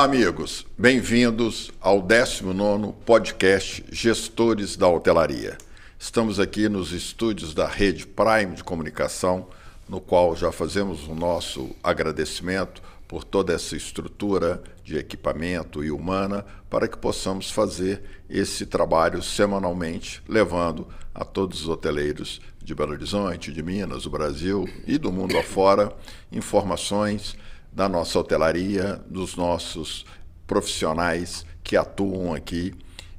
Olá, amigos. Bem-vindos ao 19º podcast Gestores da Hotelaria. Estamos aqui nos estúdios da Rede Prime de Comunicação, no qual já fazemos o nosso agradecimento por toda essa estrutura de equipamento e humana para que possamos fazer esse trabalho semanalmente, levando a todos os hoteleiros de Belo Horizonte, de Minas, do Brasil e do mundo afora informações da nossa hotelaria, dos nossos profissionais que atuam aqui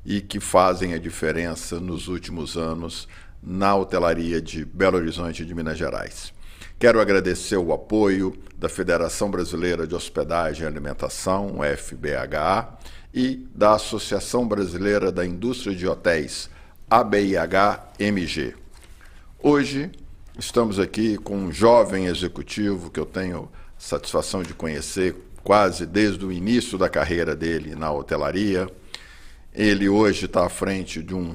e que fazem a diferença nos últimos anos na hotelaria de Belo Horizonte e de Minas Gerais. Quero agradecer o apoio da Federação Brasileira de Hospedagem e Alimentação, FBHA, e da Associação Brasileira da Indústria de Hotéis, ABIH-MG. Hoje estamos aqui com um jovem executivo que eu tenho satisfação de conhecer quase desde o início da carreira dele na hotelaria. Ele hoje está à frente de um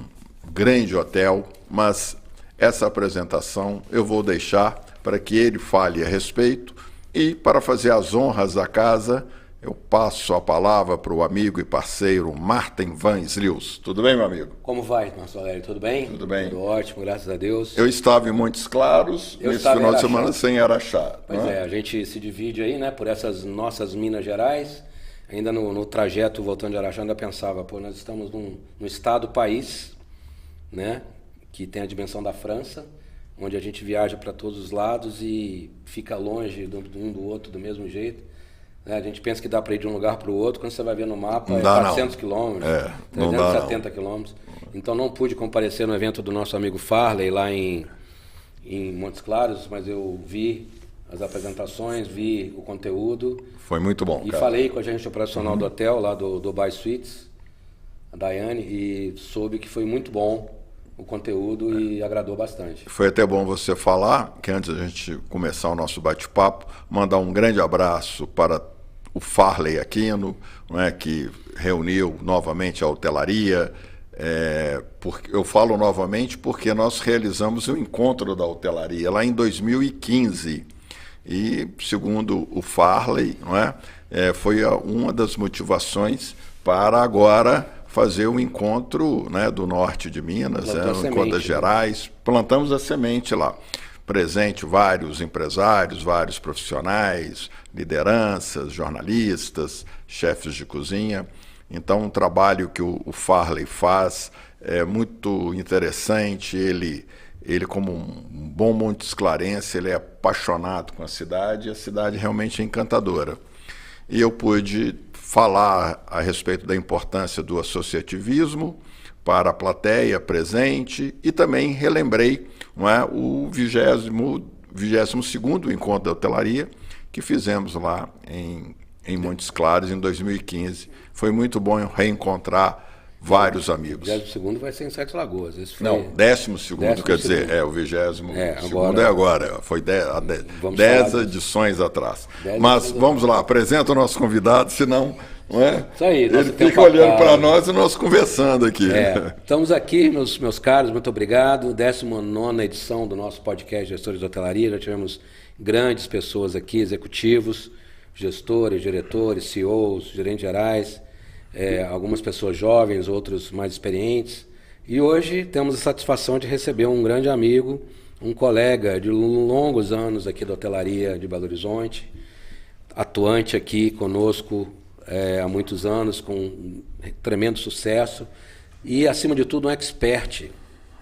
grande hotel, mas essa apresentação eu vou deixar para que ele fale a respeito e, para fazer as honras da casa, eu passo a palavra para o amigo e parceiro Martin Van Slius. Tudo bem, meu amigo? Como vai, Marcelo Valério? Tudo bem? Tudo bem. Tudo ótimo, graças a Deus. Eu estava em Montes Claros, nesse final de semana sem Araxá. Pois é, a gente se divide aí, né, por essas nossas Minas Gerais. Ainda no trajeto, voltando de Araxá, ainda pensava, nós estamos num estado-país, né, que tem a dimensão da França, onde a gente viaja para todos os lados e fica longe um do outro do mesmo jeito. A gente pensa que dá para ir de um lugar para o outro, quando você vai ver no mapa é 400 quilômetros, 370 quilômetros. Então não pude comparecer no evento do nosso amigo Farley lá em Montes Claros, mas eu vi as apresentações, vi o conteúdo. Foi muito bom, e falei com a gerente operacional do hotel, lá do Dubai Suites, a Daiane, e soube que foi muito bom o conteúdo e agradou bastante. Foi até bom você falar, que antes da gente começar o nosso bate-papo, mandar um grande abraço para o Farley Aquino, né, que reuniu novamente a hotelaria. Eu falo novamente porque nós realizamos o encontro da hotelaria lá em 2015. E, segundo o Farley, não é, foi uma das motivações para agora fazer o encontro, né, do norte de Minas, o encontro das Gerais. Plantamos a semente lá. Presente vários empresários, vários profissionais, lideranças, jornalistas, chefes de cozinha. Então, um trabalho que o Farley faz é muito interessante. Ele como um bom montesclarense, ele é apaixonado com a cidade realmente é encantadora. E eu pude falar a respeito da importância do associativismo para a plateia presente e também relembrei, não é, o 22º encontro da hotelaria que fizemos lá em Montes Claros em 2015. Foi muito bom reencontrar vários amigos. O 22º vai ser em Sete Lagoas. Esse foi... Não, 12º, quer dizer, o 22º é agora. Foi 10 edições atrás. Mas vamos lá, apresenta o nosso convidado, senão, não é? Isso aí, ele fica olhando para nós e nós conversando aqui. Estamos aqui, meus caros, muito obrigado. 19ª edição do nosso podcast Gestores de Hotelaria. Já tivemos grandes pessoas aqui, executivos, gestores, diretores, CEOs, gerentes gerais, algumas pessoas jovens, outros mais experientes. E hoje temos a satisfação de receber um grande amigo, um colega de longos anos aqui da hotelaria de Belo Horizonte, atuante aqui conosco há muitos anos, com tremendo sucesso e, acima de tudo, um expert,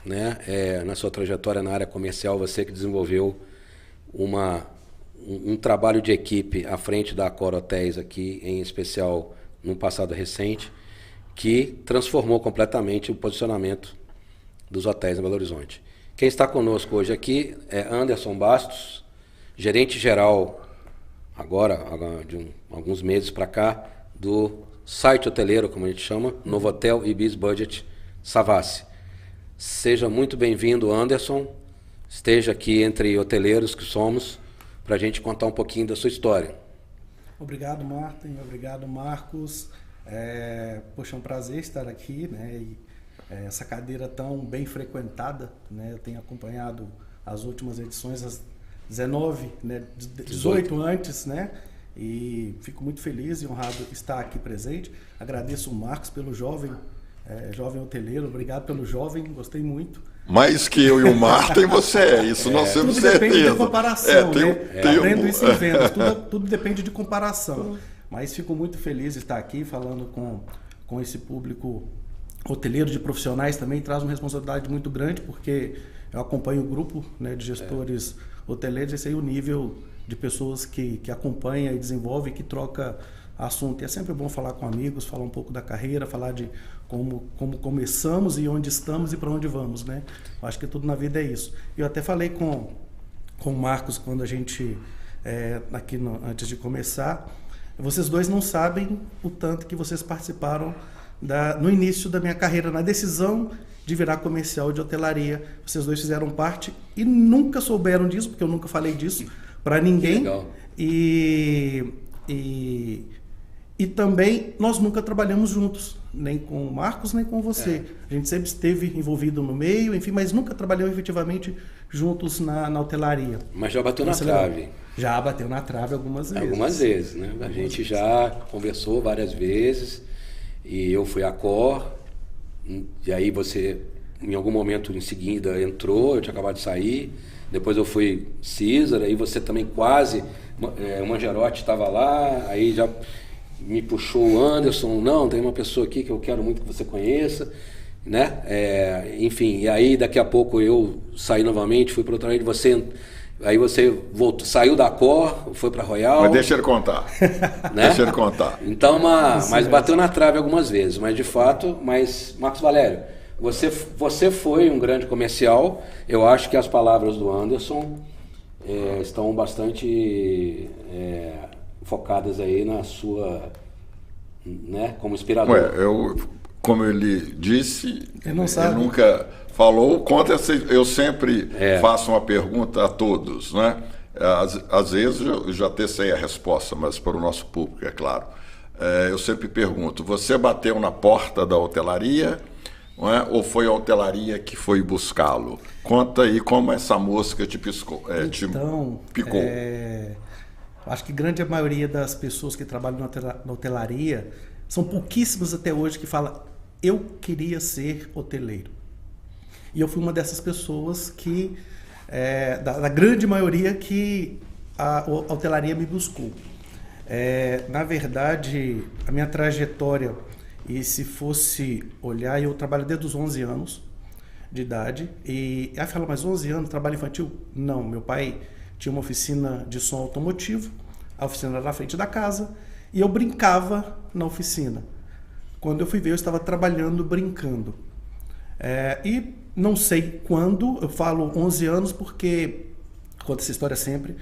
né? Na sua trajetória na área comercial, você que desenvolveu um trabalho de equipe à frente da Accor Hotéis aqui, em especial no passado recente, que transformou completamente o posicionamento dos hotéis em Belo Horizonte. Quem está conosco hoje aqui é Anderson Bastos, gerente geral, agora de alguns meses para cá, do site hoteleiro, como a gente chama, Novotel Ibis Budget Savassi. Seja muito bem-vindo, Anderson. Esteja aqui entre hoteleiros que somos, para a gente contar um pouquinho da sua história. Obrigado, Martin. Obrigado, Marcos. Poxa, é um prazer estar aqui, né? E, essa cadeira tão bem frequentada, né? Eu tenho acompanhado as últimas edições, as 19, né? 18 antes, né? e fico muito feliz e honrado estar aqui presente. Agradeço o Marcos pelo jovem hoteleiro, obrigado pelo jovem, gostei muito. Mais que eu e o Martin, você é, isso nós temos tudo certeza. Depende de comparação, Aprendo isso em um... vendas, tudo depende de comparação. Mas fico muito feliz de estar aqui falando com esse público hoteleiro, de profissionais também, traz uma responsabilidade muito grande, porque eu acompanho o grupo, né, de gestores hoteleiros, esse aí é o nível de pessoas que acompanha e desenvolve, que troca assunto. E é sempre bom falar com amigos, falar um pouco da carreira, falar de como começamos e onde estamos e para onde vamos, né? Eu acho que tudo na vida é isso. Eu até falei com o Marcos quando a gente, antes de começar, vocês dois não sabem o tanto que vocês participaram no início da minha carreira, na decisão de virar comercial de hotelaria. Vocês dois fizeram parte e nunca souberam disso, porque eu nunca falei disso para ninguém. Legal. E também nós nunca trabalhamos juntos, nem com o Marcos, nem com você. A gente sempre esteve envolvido no meio, enfim, mas nunca trabalhamos efetivamente juntos na hotelaria. Mas já bateu na trave. Já bateu na trave algumas vezes. Algumas vezes, né? A gente já conversou várias vezes e eu fui à Cor, e aí você, em algum momento em seguida, entrou, eu tinha acabado de sair, depois eu fui César, aí você também quase, o Mangerotti estava lá, aí já me puxou o Anderson, não, tem uma pessoa aqui que eu quero muito que você conheça, né? Enfim, e aí daqui a pouco eu saí novamente, fui para outra rede, aí você voltou, saiu da Cor, foi para Royal. Mas deixa ele contar. Né? Deixa ele contar. Então, mas bateu na trave algumas vezes, mas de fato, Marcos Valério, você foi um grande comercial. Eu acho que as palavras do Anderson estão bastante focadas aí na sua, né, como inspirador. Como ele disse, ele não sabe. Ele nunca falou. Eu sempre faço uma pergunta a todos, né? Às vezes eu já até sei a resposta, mas para o nosso público, é claro. Eu sempre pergunto: você bateu na porta da hotelaria, não é? Ou foi a hotelaria que foi buscá-lo? Conta aí como essa música te picou. Acho que grande maioria das pessoas que trabalham na hotelaria, são pouquíssimas até hoje que falam: eu queria ser hoteleiro. E eu fui uma dessas pessoas que, da grande maioria, que a hotelaria me buscou. Na verdade, a minha trajetória, e se fosse olhar, eu trabalho desde os 11 anos de idade. E aí fala, mas 11 anos, trabalho infantil? Não, meu pai tinha uma oficina de som automotivo, a oficina era na frente da casa, e eu brincava na oficina. Quando eu fui ver, eu estava trabalhando, brincando. E não sei quando, eu falo 11 anos porque, conto essa história sempre,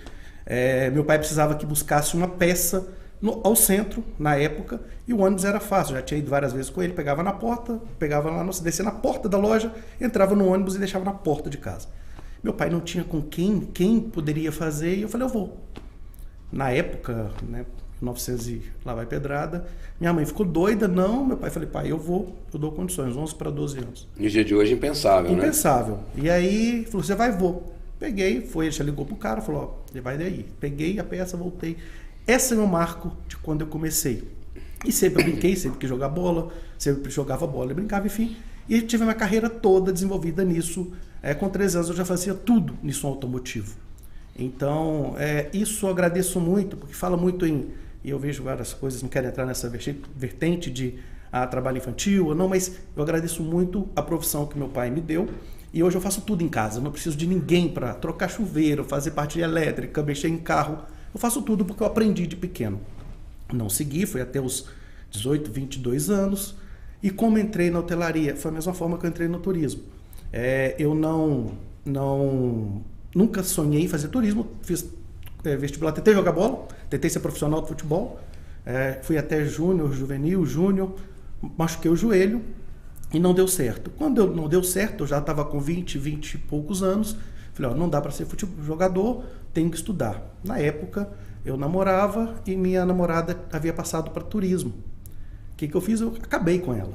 meu pai precisava que buscasse uma peça ao centro, na época, e o ônibus era fácil, eu já tinha ido várias vezes com ele, pegava na porta, descia na porta da loja, entrava no ônibus e deixava na porta de casa. Meu pai não tinha com quem poderia fazer, e eu falei, eu vou. Na época, né, 1900 e lá vai pedrada, minha mãe ficou doida, não, meu pai, falei, pai, eu vou, eu dou condições, 11 para 12 anos. No dia de hoje, impensável, né? Impensável. E aí, falou, você vai, vou. Peguei, ele já ligou pro cara, falou, ó, vai daí. Peguei a peça, voltei. Esse é o meu marco de quando eu comecei. E sempre eu brinquei, sempre quis jogar bola, sempre jogava bola e brincava, enfim. E tive a minha carreira toda desenvolvida nisso. Com 13 anos eu já fazia tudo nisso automotivo. Então, isso eu agradeço muito, porque fala muito e eu vejo várias coisas, não quero entrar nessa vertente de trabalho infantil ou não, mas eu agradeço muito a profissão que meu pai me deu. E hoje eu faço tudo em casa, eu não preciso de ninguém para trocar chuveiro, fazer parte de elétrica, mexer em carro. Eu faço tudo porque eu aprendi de pequeno. Não segui, foi até os 18, 22 anos. E como entrei na hotelaria? Foi a mesma forma que eu entrei no turismo. Eu nunca sonhei em fazer turismo. Fiz vestibular, tentei jogar bola, tentei ser profissional de futebol. Fui até júnior, juvenil, júnior. Machuquei o joelho e não deu certo. Quando não deu certo, eu já estava com 20 e poucos anos. Falei, não dá para ser jogador, tenho que estudar. Na época, eu namorava e minha namorada havia passado para turismo. O que eu fiz? Eu acabei com ela.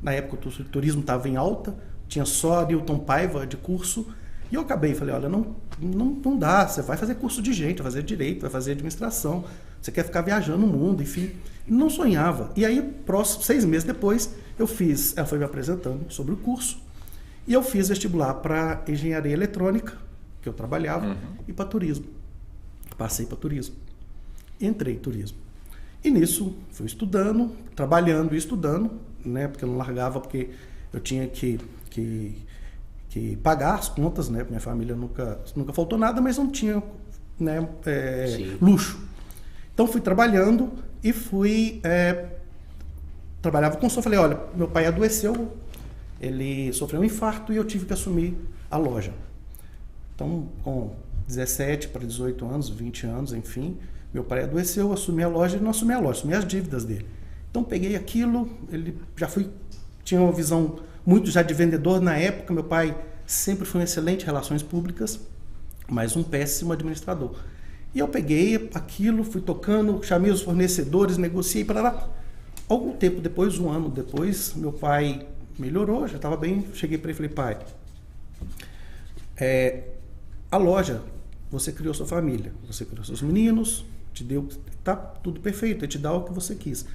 Na época, o turismo estava em alta, tinha só Newton Paiva de curso, E eu acabei, falei, olha, não dá, você vai fazer curso de gente, vai fazer direito, vai fazer administração, você quer ficar viajando o mundo, enfim. Não sonhava. E aí, 6 meses depois, ela foi me apresentando sobre o curso, e eu fiz vestibular para engenharia eletrônica, que eu trabalhava, e para turismo. Passei para turismo. Entrei em turismo. E nisso, fui estudando, trabalhando e estudando, né, porque eu não largava, porque eu tinha que pagar as contas, né? Minha família nunca faltou nada, mas não tinha, né, luxo. Então fui trabalhando e trabalhava com som. Falei, olha, meu pai adoeceu, ele sofreu um infarto e eu tive que assumir a loja. Então, com 17 para 18 anos, 20 anos, enfim, meu pai adoeceu, assumi a loja e não assumi a loja, assumi as dívidas dele. Então peguei aquilo, tinha uma visão muito já de vendedor na época. Meu pai sempre foi um excelente em relações públicas, mas um péssimo administrador. E eu peguei aquilo, fui tocando, chamei os fornecedores, negociei para lá. Algum tempo depois, 1 ano depois, meu pai melhorou, já estava bem. Cheguei para ele e falei, pai, a loja, você criou sua família, você criou seus meninos, te deu, tá tudo perfeito, ele te dá o que você quis.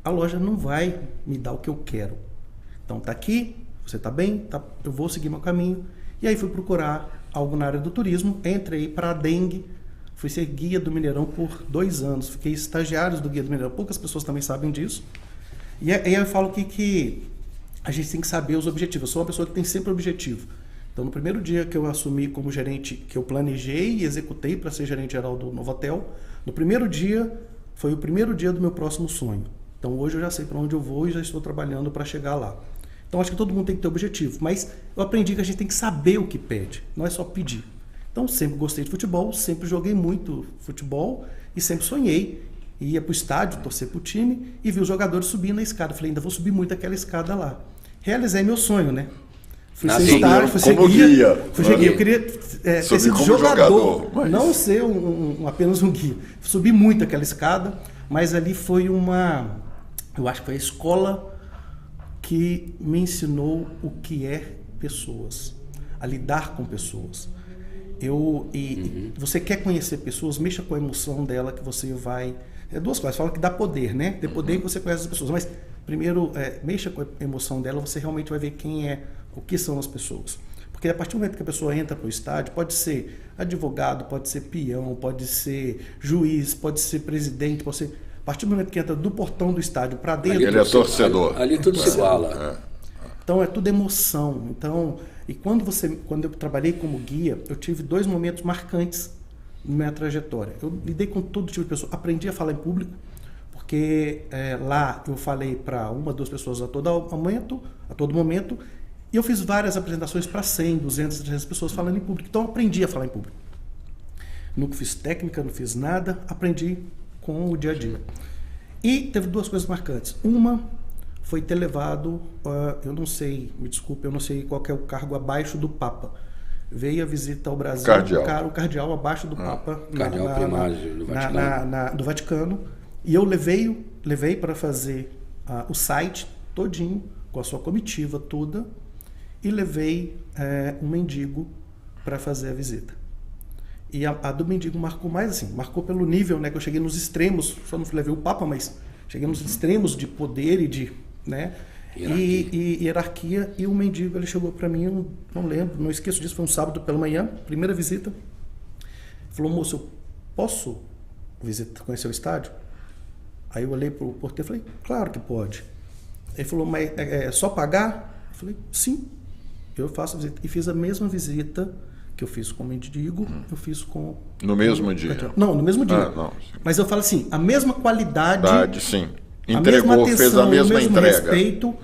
A loja não vai me dar o que eu quero. Então tá aqui, você tá bem, eu vou seguir meu caminho. E aí fui procurar algo na área do turismo, entrei para a Dengue, fui ser guia do Mineirão por 2 anos, fiquei estagiário do guia do Mineirão, poucas pessoas também sabem disso. E aí eu falo que a gente tem que saber os objetivos. Eu sou uma pessoa que tem sempre objetivo. Então no primeiro dia que eu assumi como gerente, que eu planejei e executei para ser gerente geral do Novotel, no primeiro dia foi o primeiro dia do meu próximo sonho. Então hoje eu já sei para onde eu vou e já estou trabalhando para chegar lá. Então acho que todo mundo tem que ter objetivo, mas eu aprendi que a gente tem que saber o que pede, não é só pedir. Então sempre gostei de futebol, sempre joguei muito futebol e sempre sonhei. Ia para o estádio, torcer para o time e vi os jogadores subindo na escada. Falei, ainda vou subir muito aquela escada lá. Realizei meu sonho, né? Fui ser estádio, fui ser guia. Eu queria ter sido jogador, mas não ser apenas um guia. Subi muito aquela escada, mas ali foi eu acho que foi a escola que me ensinou o que é pessoas, a lidar com pessoas. Você quer conhecer pessoas, mexa com a emoção dela, que você vai... 2 coisas, fala que dá poder, né? Dê poder que você conhece as pessoas, mas primeiro, mexa com a emoção dela, você realmente vai ver o que são as pessoas. Porque a partir do momento que a pessoa entra para o estádio, pode ser advogado, pode ser peão, pode ser juiz, pode ser presidente, pode ser... A partir do momento que entra do portão do estádio para dentro... Ele é torcedor. Ali tudo se iguala. Então é tudo emoção. Então, e quando eu trabalhei como guia, eu tive 2 momentos marcantes na minha trajetória. Eu lidei com todo tipo de pessoa, aprendi a falar em público, porque lá eu falei para 1, 2 pessoas a todo momento, e eu fiz várias apresentações para 100, 200, 300 pessoas falando em público. Então eu aprendi a falar em público. Nunca fiz técnica, não fiz nada, aprendi com o dia a dia. E teve 2 coisas marcantes. Uma foi ter levado, eu não sei, me desculpe, eu não sei qual que é o cargo abaixo do Papa. Veio a visita ao Brasil, o cardeal abaixo do Papa, cardeal primário do Vaticano. Do Vaticano, e eu levei para fazer o site todinho, com a sua comitiva toda, e levei um mendigo para fazer a visita. E a do mendigo marcou mais assim, marcou pelo nível, né, que eu cheguei nos extremos, só não levei o Papa, mas cheguei nos extremos de poder e de, né, hierarquia. E o mendigo, ele chegou para mim, eu não lembro, não esqueço disso, foi um sábado pela manhã, primeira visita. Falou, moço, eu posso conhecer o estádio? Aí eu olhei para o porteiro e falei, claro que pode. Ele falou, mas é só pagar? Eu falei, sim, eu faço a visita. E fiz a mesma visita que eu fiz com o mendigo, eu fiz com... No mesmo dia? Não, no mesmo dia. Não, mas eu falo assim, a mesma qualidade... Sim. Entregou, a mesma atenção, fez a mesma entrega. O mesmo respeito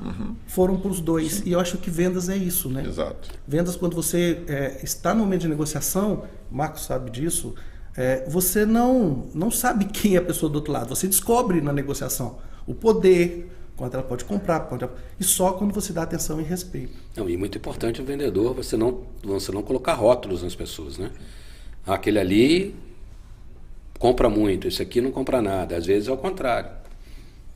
foram para os 2. Sim. E eu acho que vendas é isso, né? Exato. Vendas, quando você está no momento de negociação, o Marcos sabe disso, você não sabe quem é a pessoa do outro lado. Você descobre na negociação o poder, quanto ela pode comprar, e só quando você dá atenção e respeito. Não, e muito importante o vendedor, você não colocar rótulos nas pessoas, né? Aquele ali compra muito, esse aqui não compra nada. Às vezes é o contrário.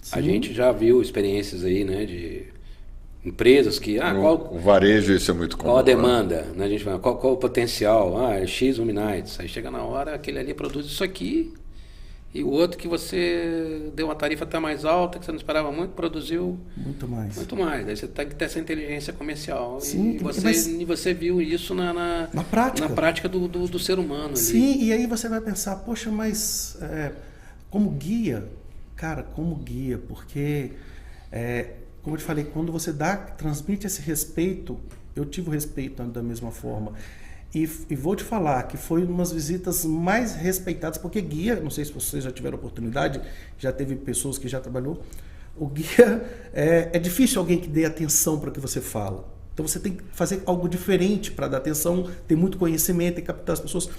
Sim. A gente já viu experiências aí, né, de Empresas que... O varejo, isso é muito comum. Qual a demanda? Né? A gente fala, qual o potencial? É X luminares. Aí chega na hora, aquele ali produz isso aqui, e o outro que você deu uma tarifa até mais alta, que você não esperava muito, produziu muito mais. Muito mais. Aí você tem que ter essa inteligência comercial. Sim, e você viu isso na prática do ser humano. Ali. Sim, e aí você vai pensar, poxa, mas como guia, cara, porque, como eu te falei, quando você transmite esse respeito, eu tive o respeito da mesma forma. E vou te falar que foi uma das visitas mais respeitadas, porque guia, não sei se vocês já tiveram oportunidade, já teve pessoas que já trabalhou, o guia é difícil alguém que dê atenção para o que você fala. Então você tem que fazer algo diferente para dar atenção, ter muito conhecimento e captar as pessoas.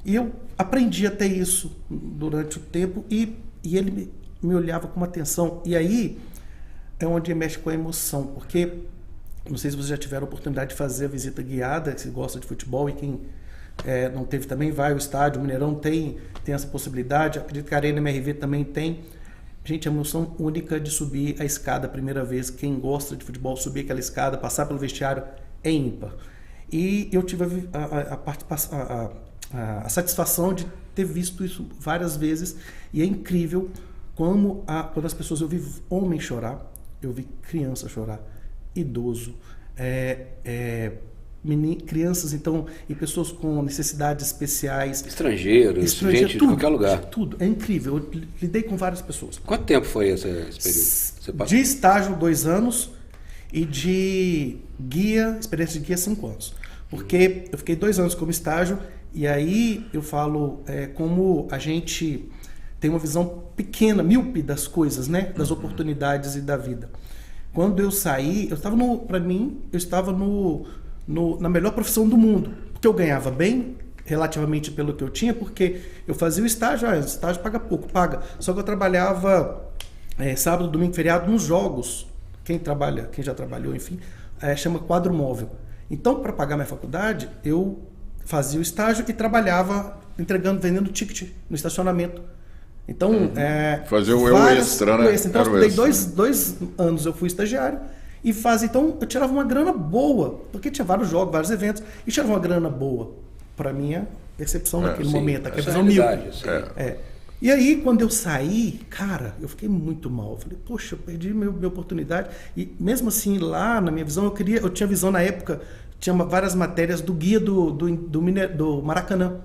E eu aprendi a ter isso durante o tempo e ele me olhava com uma atenção. E aí é onde mexe com a emoção, porque... Não sei se vocês já tiveram a oportunidade de fazer a visita guiada, se gosta de futebol, e quem não teve também vai ao estádio. O Mineirão tem essa possibilidade, acredito que a Arena MRV também tem. Gente, a emoção única de subir a escada a primeira vez, quem gosta de futebol, subir aquela escada, passar pelo vestiário, é ímpar. E eu tive a satisfação de ter visto isso várias vezes, e é incrível quando as pessoas... Eu vi homem chorar, eu vi criança chorar, idoso, crianças, então, e pessoas com necessidades especiais, estrangeiros, gente de qualquer lugar. Tudo, é incrível. Eu lidei com várias pessoas. Quanto tempo foi esse período? De estágio 2 anos e de experiência de guia 5 anos. Porque eu fiquei 2 anos como estágio, e aí eu falo como a gente tem uma visão pequena, míope das coisas, né? Das oportunidades e da vida. Quando eu saí, eu estava na melhor profissão do mundo, porque eu ganhava bem, relativamente pelo que eu tinha, porque eu fazia o estágio, o estágio paga pouco, só que eu trabalhava sábado, domingo, feriado nos jogos, quem já trabalhou, enfim, chama quadro móvel. Então, para pagar minha faculdade, eu fazia o estágio e trabalhava vendendo ticket no estacionamento. Então, fazer o eu extra, né? Então, eu estudei 2 anos, eu fui estagiário e então eu tirava uma grana boa, porque tinha vários jogos, vários eventos, e tirava uma grana boa, para minha percepção naquele momento, aquela visão míope. E aí, quando eu saí, cara, eu fiquei muito mal. Eu falei, poxa, eu perdi minha oportunidade. E mesmo assim, lá na minha visão, eu tinha visão na época, tinha várias matérias do guia do Maracanã,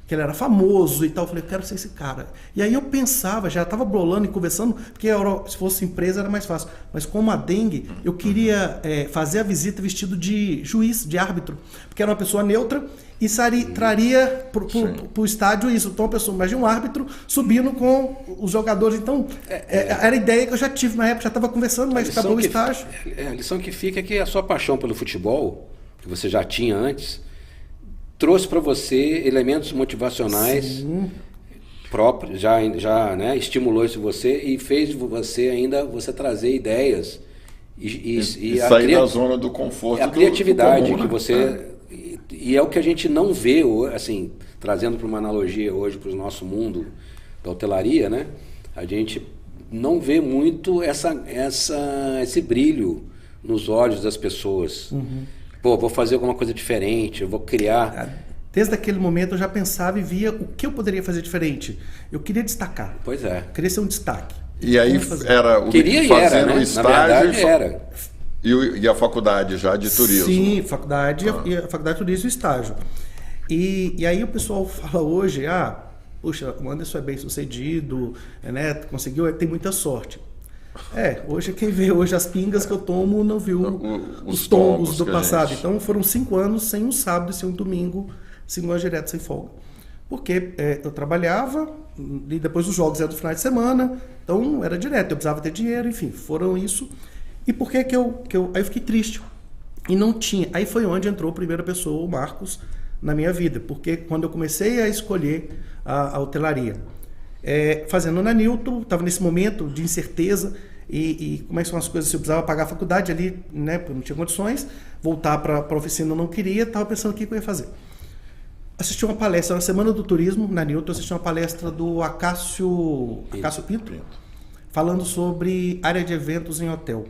que ele era famoso e tal. Eu falei, eu quero ser esse cara. E aí eu pensava, já estava bolando e conversando, porque se fosse empresa era mais fácil. Mas como a dengue, eu queria fazer a visita vestido de juiz, de árbitro, porque era uma pessoa neutra e traria para o estádio isso. Então, imagina um árbitro subindo com os jogadores. Então, era a ideia que eu já tive na época, já estava conversando, mas acabou o estágio. A lição que fica é que a sua paixão pelo futebol, que você já tinha antes, trouxe para você elementos motivacionais próprios, já né, estimulou isso em você e fez você trazer ideias e sair da zona do conforto. A criatividade do comum, que você... E é o que a gente não vê, assim, trazendo para uma analogia hoje para o nosso mundo da hotelaria, né? A gente não vê muito esse brilho nos olhos das pessoas. Pô, vou fazer alguma coisa diferente, eu vou criar. Desde aquele momento eu já pensava e via o que eu poderia fazer diferente. Eu queria destacar. Pois é. Eu queria ser um destaque. E aí era o queria fazendo né? estágio. Na verdade, era. E a faculdade já de turismo? Sim, faculdade de turismo e estágio. E aí o pessoal fala hoje, puxa, o Anderson é bem sucedido, né? Conseguiu, tem muita sorte. Hoje quem vê hoje as pingas que eu tomo não viu os tombos do passado. Então foram 5 anos sem um sábado e sem um domingo, 5 anos direto sem folga. Porque eu trabalhava e depois os jogos eram do final de semana, então era direto, eu precisava ter dinheiro, enfim, foram isso. E por que aí eu fiquei triste? E não tinha. Aí foi onde entrou a primeira pessoa, o Marcos, na minha vida. Porque quando eu comecei a escolher a hotelaria, fazendo na Newton, estava nesse momento de incerteza e como é que são as coisas, se eu precisava pagar a faculdade ali, né, porque eu não tinha condições, voltar para a oficina eu não queria, estava pensando o que eu ia fazer. Assisti uma palestra na Semana do Turismo, na Newton, assisti uma palestra do Acácio Pinto, falando sobre área de eventos em hotel.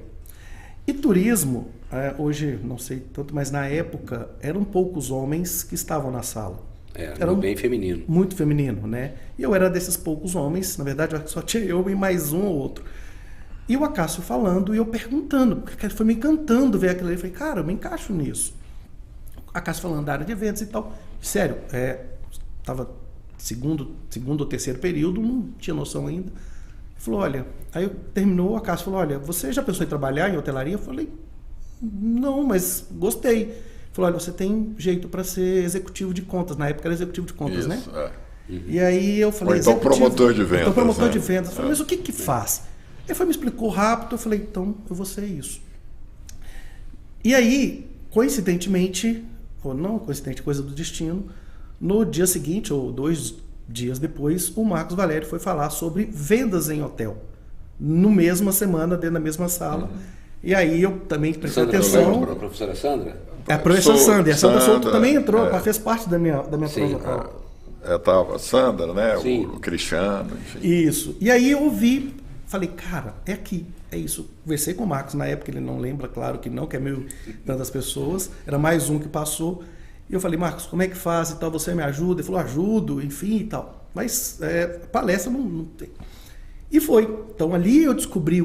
E turismo, hoje não sei tanto, mas na época eram poucos homens que estavam na sala. Era bem feminino. Muito feminino, né? E eu era desses poucos homens, na verdade só tinha eu e mais um ou outro. E o Acácio falando e eu perguntando, porque ele foi me encantando ver aquilo ali. Eu falei, cara, eu me encaixo nisso. O Acácio falando da área de eventos e tal. Sério, estava segundo ou terceiro período, não tinha noção ainda. Ele falou, olha, aí terminou, o Acácio falou, olha, você já pensou em trabalhar em hotelaria? Eu falei, não, mas gostei. Ele falou, olha, você tem jeito para ser executivo de contas. Na época era executivo de contas, né? E aí eu falei, ou então promotor de vendas. Então promotor de vendas. Eu falei, mas o que faz? Ele foi, me explicou rápido, eu falei, então eu vou ser isso. E aí, coincidentemente, ou não coincidente, coisa do destino, no dia seguinte, ou 2 dias depois, o Marcos Valério foi falar sobre vendas em hotel. No mesma semana, dentro da mesma sala. E aí eu também prestei atenção. A professora Sandra? A professora Sandra. E a Sandra Souto também entrou, fez parte da minha prova. Estava a Sandra, né? Sim. O Cristiano, enfim. Isso. E aí eu ouvi, falei, cara, é aqui, é isso. Conversei com o Marcos, na época ele não lembra, claro que não, que é meio tantas pessoas, era mais um que passou. E eu falei, Marcos, como é que faz e tal, você me ajuda? Ele falou, ajudo, enfim e tal. Mas palestra não tem. E foi. Então ali eu descobri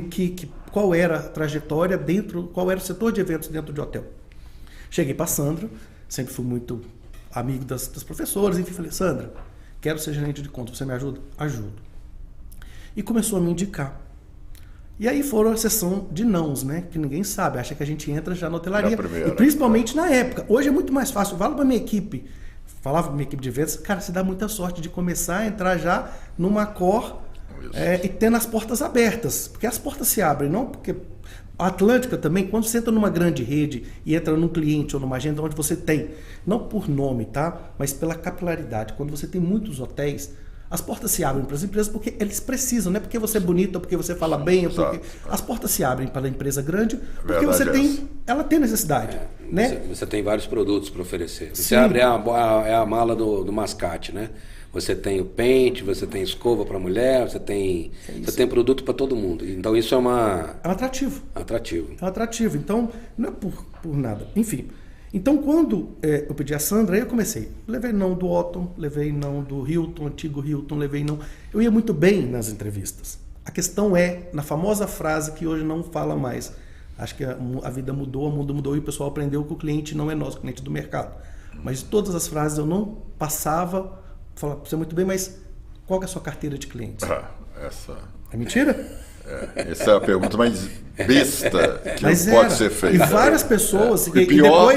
qual era a trajetória qual era o setor de eventos dentro de hotel. Cheguei para Sandra, sempre fui muito amigo das professoras, enfim, falei, Sandra, quero ser gerente de contas, você me ajuda? Ajudo. E começou a me indicar. E aí foram a sessão de nãos, né? Que ninguém sabe, acha que a gente entra já na hotelaria. E principalmente na época. Hoje é muito mais fácil. Eu falo para minha equipe, falava para minha equipe de vendas, cara, você dá muita sorte de começar a entrar já numa core e tendo as portas abertas. Porque as portas se abrem, não porque... A Atlântica também, quando você entra numa grande rede e entra num cliente ou numa agenda onde você tem, não por nome, tá? Mas pela capilaridade. Quando você tem muitos hotéis, as portas se abrem para as empresas porque eles precisam, não é porque você é bonito, ou porque você fala bem, ou porque... As portas se abrem para a empresa grande porque você tem... Ela tem necessidade, né? Você tem vários produtos para oferecer. Você abre a mala do mascate, né? Você tem o pente, você tem escova para mulher, você tem produto para todo mundo. Então isso é É atrativo. É atrativo. Então, não é por nada. Enfim. Então, quando eu pedi a Sandra, aí eu comecei. Levei não do Otton, levei não do Hilton, antigo Hilton, levei não. Eu ia muito bem nas entrevistas. A questão é, na famosa frase que hoje não fala mais. Acho que a vida mudou, o mundo mudou e o pessoal aprendeu que o cliente não é nosso, o cliente é do mercado. Mas todas as frases eu não passava... Falar para você muito bem, mas qual que é a sua carteira de clientes? Essa... É mentira? Essa é a pergunta mais besta que pode ser feita. E várias pessoas... O pior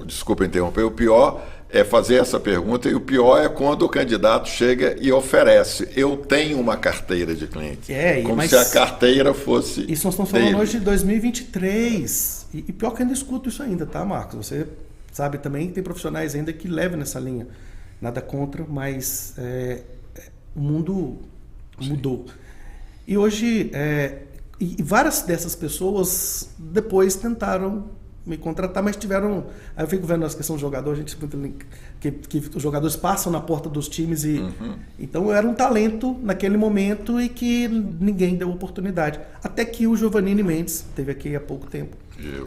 desculpa interromper, o pior é fazer essa pergunta e o pior é quando o candidato chega e oferece. Eu tenho uma carteira de clientes. Como se a carteira fosse isso nós estamos falando hoje de 2023. E pior que eu ainda escuto isso ainda, tá, Marcos? Você sabe também que tem profissionais ainda que levam nessa linha. Nada contra, mas o mundo mudou. E hoje, e várias dessas pessoas depois tentaram me contratar, mas tiveram... Aí eu fico vendo a questão do jogador, a gente que os jogadores passam na porta dos times e... Então eu era um talento naquele momento e que ninguém deu oportunidade. Até que o Giovannini Mendes, teve aqui há pouco tempo.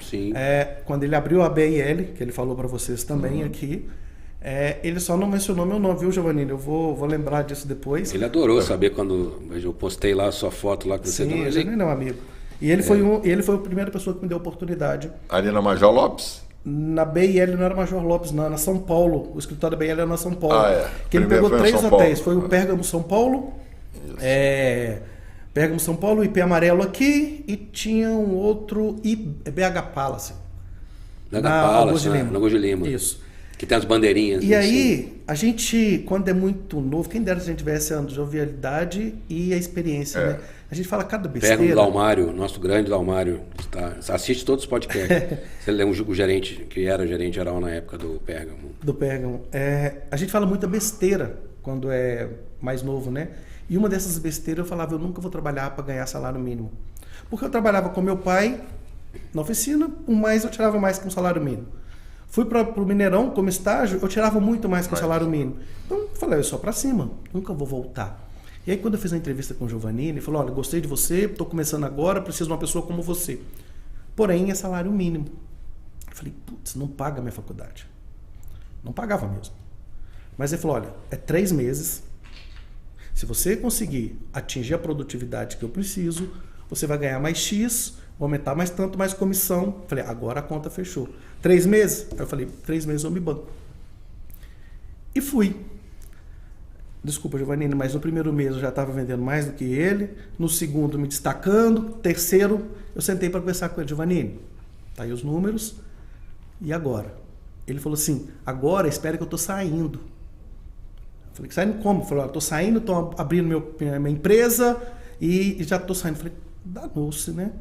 Sim. Quando ele abriu a BIL, que ele falou para vocês também aqui, ele só não mencionou meu nome, viu, Giovannini? Eu vou lembrar disso depois. Ele adorou saber quando eu postei lá a sua foto lá que você deu. Sim, ele não é amigo. E ele foi a primeira pessoa que me deu a oportunidade. Ali na Major Lopes? Na BIL não era Major Lopes, não, era São Paulo. O escritório da BIL era na São Paulo. Que ele primeiro pegou 3 hotéis. Foi o Pérgamo São Paulo, Pérgamo São Paulo, IP Amarelo aqui, e tinha um outro BH Palace. BH Palace, na Augusto de Lima. Isso. Que tem as bandeirinhas. E aí, a gente, quando é muito novo, quem dera se a gente tivesse a jovialidade e a experiência, né? A gente fala cada besteira. Pega o Dalmário, nosso grande Dalmário, assiste todos os podcasts. Você lembra o gerente, que era o gerente geral na época do Pérgamo. Do Pérgamo. A gente fala muita besteira quando é mais novo, né? E uma dessas besteiras eu falava, eu nunca vou trabalhar para ganhar salário mínimo. Porque eu trabalhava com meu pai na oficina, mas eu tirava mais que um salário mínimo. Fui para o Mineirão como estágio, eu tirava muito mais que o salário mínimo. Então eu falei, eu só para cima, nunca vou voltar. E aí quando eu fiz a entrevista com o Giovannini, ele falou, olha, gostei de você, estou começando agora, preciso de uma pessoa como você. porém é salário mínimo. Eu falei, putz, não paga a minha faculdade. Não pagava mesmo. Mas ele falou, olha, é 3 meses. Se você conseguir atingir a produtividade que eu preciso, você vai ganhar mais X, vou aumentar mais tanto, mais comissão. Eu falei, agora a conta fechou. 3 meses? Aí eu falei, 3 meses eu me banco. E fui. Desculpa, Giovannini, mas no primeiro mês eu já estava vendendo mais do que ele. No segundo, me destacando. Terceiro, eu sentei para conversar com ele. Giovannini, tá aí os números. E agora? Ele falou assim, agora espera que eu estou saindo. Eu falei, saindo como? Ele falou, estou saindo, estou abrindo minha empresa e já estou saindo. Eu falei, danou-se, né?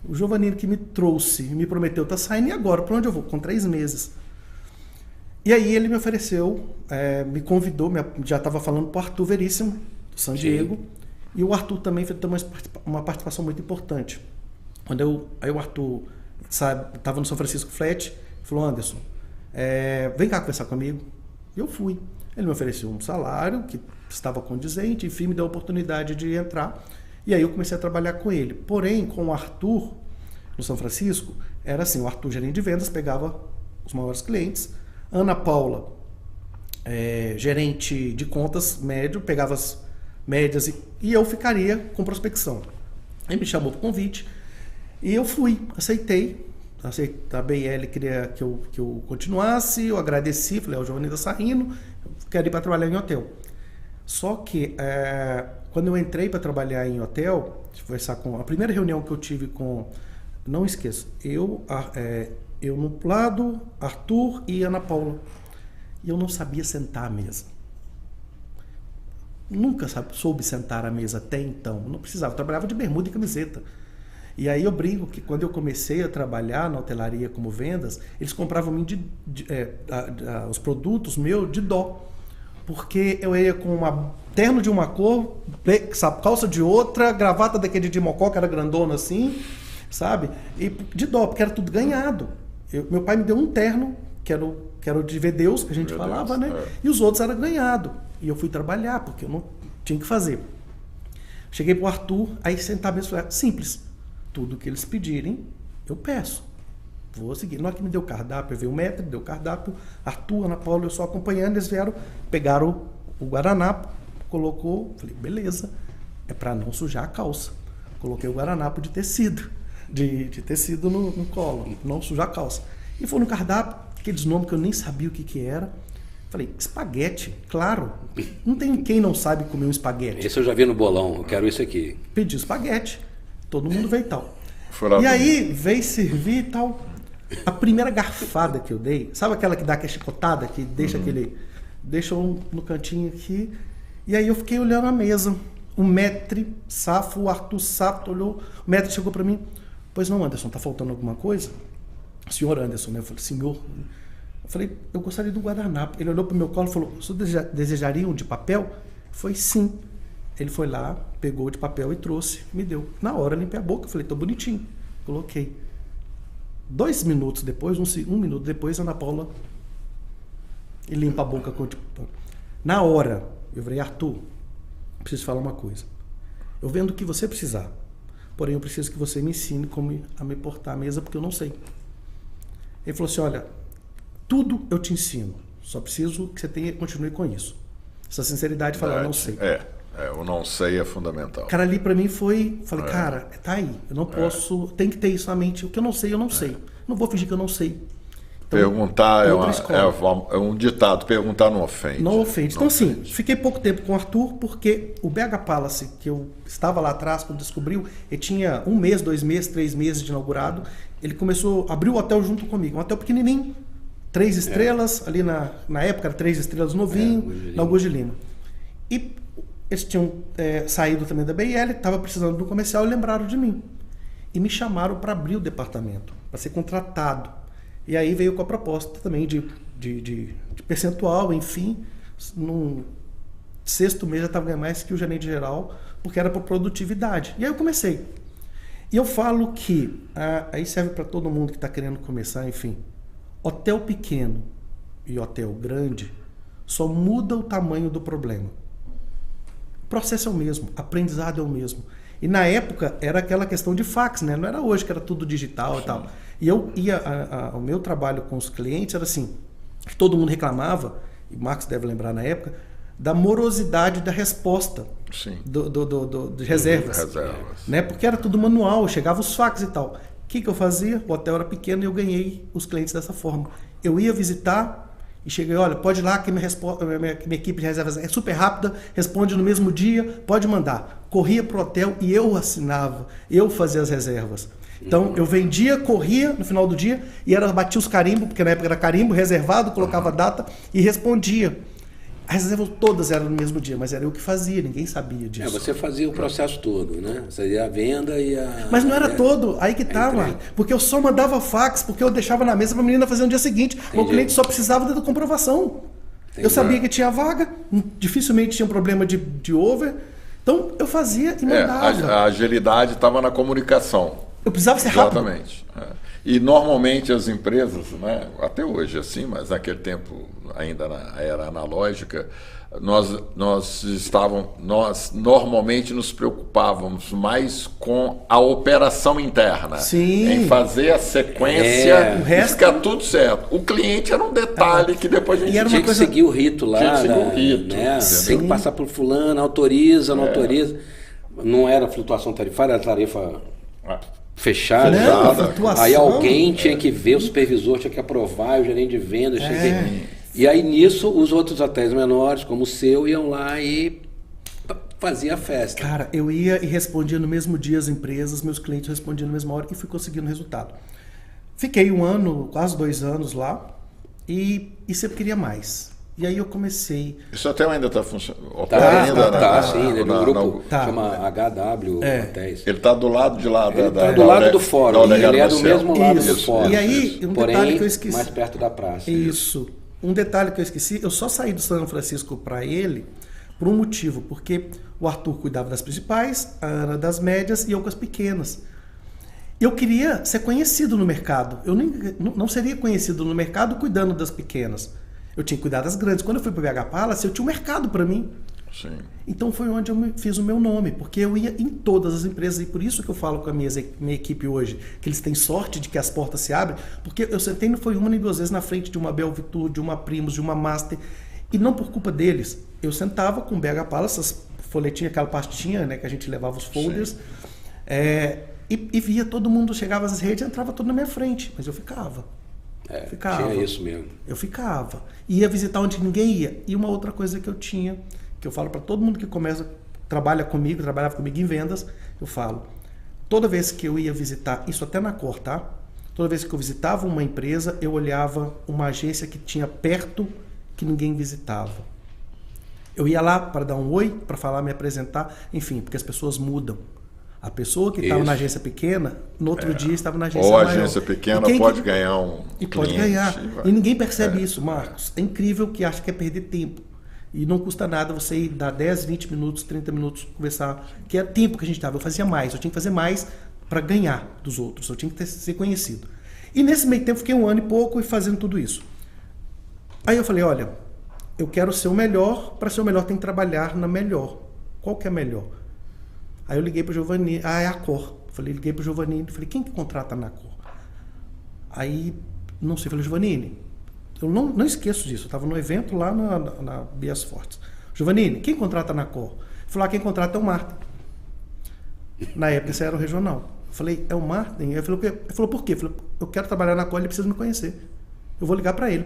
O Giovannini que me trouxe, me prometeu, está saindo, e agora? Para onde eu vou? Com 3 meses. E aí ele me ofereceu, me convidou, já estava falando para o Arthur Veríssimo, do San Diego, e o Arthur também fez uma participação muito importante. Aí o Arthur estava no São Francisco Flat, falou, Anderson, vem cá conversar comigo. E eu fui. Ele me ofereceu um salário que estava condizente, enfim, me deu a oportunidade de entrar. E aí eu comecei a trabalhar com ele. Porém, com o Arthur, no São Francisco, era assim, o Arthur, gerente de vendas, pegava os maiores clientes, Ana Paula, gerente de contas médio, pegava as médias e eu ficaria com prospecção. Ele me chamou para o convite e eu fui, aceitei. A BL queria que eu continuasse, eu agradeci, falei, o Giovannini está saindo, quero ir para trabalhar em hotel. Só que quando eu entrei para trabalhar em hotel, a primeira reunião que eu tive com, não esqueça, eu no lado, Arthur e Ana Paula, e eu não sabia sentar à mesa. Nunca soube sentar à mesa até então, não precisava, eu trabalhava de bermuda e camiseta. E aí eu brinco que quando eu comecei a trabalhar na hotelaria como vendas, eles compravam os produtos meus de dó. Porque eu ia com um terno de uma cor, calça de outra, gravata daquele de mocó, que era grandona assim, sabe? E de dó, porque era tudo ganhado. Meu pai me deu um terno, que era o de ver Deus, que a gente falava, né? E os outros eram ganhado. E eu fui trabalhar, porque eu não tinha que fazer. Cheguei pro Arthur, aí sentar mesmo, falei, simples. Tudo que eles pedirem, eu peço. Vou seguir. Na hora que me deu o cardápio, veio o maître, me deu o cardápio, Arthur, Ana Paula, eu só acompanhando, eles vieram, pegaram o guardanapo, colocou, falei, beleza, é para não sujar a calça. Coloquei o guardanapo de tecido, de tecido no colo, não sujar a calça. E foi no cardápio, aqueles nomes que eu nem sabia o que era. Falei, espaguete, claro, não tem quem não sabe comer um espaguete. Esse eu já vi no bolão, eu quero isso aqui. Pedi espaguete, todo mundo veio e tal. E aí veio servir e tal. A primeira garfada que eu dei, sabe aquela que dá aquela chicotada, que deixa deixa um no cantinho aqui, e aí eu fiquei olhando a mesa. O maître Safo, o Arthur Safo olhou, o maître chegou para mim, pois não, Anderson, tá faltando alguma coisa? Senhor Anderson, né? Eu falei, senhor. Eu falei, eu gostaria do guardanapo. Ele olhou pro meu colo e falou, você desejaria um de papel? Foi sim. Ele foi lá, pegou de papel e trouxe, me deu. Na hora eu limpei a boca, falei, tô bonitinho. Coloquei. 2 minutos depois, um minuto depois, a Ana Paula limpa a boca com o tipo. Na hora, eu falei, Arthur, preciso falar uma coisa. Eu vendo o que você precisar, porém eu preciso que você me ensine como a me portar à mesa, porque eu não sei. Ele falou assim, olha, tudo eu te ensino, só preciso que você continue com isso. Essa sinceridade de falar, eu não sei. O não sei é fundamental. Cara, ali pra mim falei, cara, tá aí, eu não posso, tem que ter isso na mente, o que eu não sei, eu não sei. Não vou fingir que eu não sei. Então, perguntar é um ditado, perguntar não ofende. Não ofende. Então, assim, fiquei pouco tempo com o Arthur, porque o BH Palace, que eu estava lá atrás, quando descobriu, ele tinha 1 mês, 2 meses, 3 meses de inaugurado, ele abriu o hotel junto comigo, um hotel pequenininho, 3 estrelas, ali na época era 3 estrelas novinho, na Augusto de Lima. E eles tinham saído também da BL, estava precisando de um comercial e lembraram de mim. E me chamaram para abrir o departamento, para ser contratado. E aí veio com a proposta também de percentual, enfim. No 6º mês já estava ganhando mais que o gerente geral, porque era por produtividade. E aí eu comecei. E eu falo que, aí serve para todo mundo que está querendo começar, enfim. Hotel pequeno e hotel grande só muda o tamanho do problema. O processo é o mesmo, aprendizado é o mesmo. E na época era aquela questão de fax, né? Não era hoje que era tudo digital e tal. E eu ia, o meu trabalho com os clientes era assim, que todo mundo reclamava, e o Marcos deve lembrar na época, da morosidade da resposta de reservas. Né? Porque era tudo manual, chegava os fax e tal. O que eu fazia? O hotel era pequeno e eu ganhei os clientes dessa forma. Eu ia visitar e cheguei, olha, pode ir lá que minha equipe de reservas é super rápida, responde no mesmo dia, pode mandar. Corria para o hotel e eu assinava, eu fazia as reservas. Então eu vendia, corria no final do dia e batia os carimbos, porque na época era carimbo, reservado, colocava a data e respondia. As reservas todas eram no mesmo dia, mas era eu que fazia, ninguém sabia disso. Você fazia o processo todo, né? Você ia a venda e a... Mas não era todo, aí que estava. Porque eu só mandava fax, porque eu deixava na mesa para a menina fazer no dia seguinte. O cliente só precisava da comprovação. Entendi. Eu sabia que tinha vaga, dificilmente tinha um problema de over. Então eu fazia e mandava. A agilidade estava na comunicação. Eu precisava ser rápido. Exatamente. E normalmente as empresas, né, até hoje assim, mas naquele tempo ainda na era analógica, nós normalmente nos preocupávamos mais com a operação interna. Sim. Em fazer a sequência, o resto ficar tudo certo. O cliente era um detalhe que depois a gente tinha que seguir o rito lá. Tinha que seguir o rito. Né? Tem que passar por fulano, autoriza, não autoriza. Não era flutuação tarifária, era tarifa fechada. Aí alguém tinha que ver, o supervisor tinha que aprovar, o gerente de vendas tinha que... E aí nisso os outros hotéis menores, como o seu, iam lá e faziam a festa. Cara, eu ia e respondia no mesmo dia as empresas, meus clientes respondiam na mesma hora e fui conseguindo resultado. Fiquei 1 ano, quase 2 anos lá e sempre queria mais. E aí eu comecei... Isso até ainda está funcionando? Sim, ele é um grupo chama HW Hotéis. Ele está do lado de lá. Do lado do fórum, ele é do mesmo lado do fórum. E aí, detalhe que eu esqueci. Mais perto da praça. Isso. Um detalhe que eu esqueci, eu só saí do São Francisco para ele por um motivo, porque o Arthur cuidava das principais, a Ana das médias e eu com as pequenas. Eu queria ser conhecido no mercado. Eu não seria conhecido no mercado cuidando das pequenas. Eu tinha que cuidar das grandes. Quando eu fui para o BH Palace, eu tinha um mercado para mim. Sim. Então foi onde eu fiz o meu nome, porque eu ia em todas as empresas, e por isso que eu falo com a minha equipe hoje, que eles têm sorte de que as portas se abrem, porque eu sentei, não foi 1 nem 2 vezes na frente de uma Belvitur, de uma Primus, de uma Master, e não por culpa deles. Eu sentava com o BH Palace, essas folhetinhas, aquela pastinha, né, que a gente levava os folders, e via todo mundo, chegava às redes, entrava tudo na minha frente, mas eu ficava. Tinha isso mesmo. Eu ficava. Ia visitar onde ninguém ia. E uma outra coisa que eu tinha, que eu falo para todo mundo que trabalhava comigo em vendas, eu falo, toda vez que eu ia visitar, isso até na Cor, tá? Toda vez que eu visitava uma empresa, eu olhava uma agência que tinha perto que ninguém visitava. Eu ia lá para dar um oi, para falar, me apresentar, enfim, porque as pessoas mudam. A pessoa que estava na agência pequena, no outro dia estava na agência maior. Ou a agência pequena pode ganhar um cliente. Pode ganhar. E ninguém percebe isso, Marcos. É incrível que acha que é perder tempo. E não custa nada você ir dar 10, 20 minutos, 30 minutos conversar, que é tempo que a gente estava. Eu fazia mais, eu tinha que fazer mais para ganhar dos outros. Eu tinha que ser conhecido. E nesse meio tempo fiquei 1 ano e pouco fazendo tudo isso. Aí eu falei, olha, eu quero ser o melhor, para ser o melhor tem que trabalhar na melhor. Qual que é a melhor? Aí eu liguei para o Giovanni, é a Cor. Liguei para o Giovanni, falei, quem que contrata na Cor? Aí, não sei, falei, Giovanni, eu não esqueço disso, eu estava no evento lá na Bias Fortes. Giovanni, quem contrata na Cor? Ele falou, quem contrata é o Martin. Na época, esse era o regional. Eu falei, é o Martin? Ele falou, por quê? Eu falei, eu quero trabalhar na Cor, ele precisa me conhecer. Eu vou ligar para ele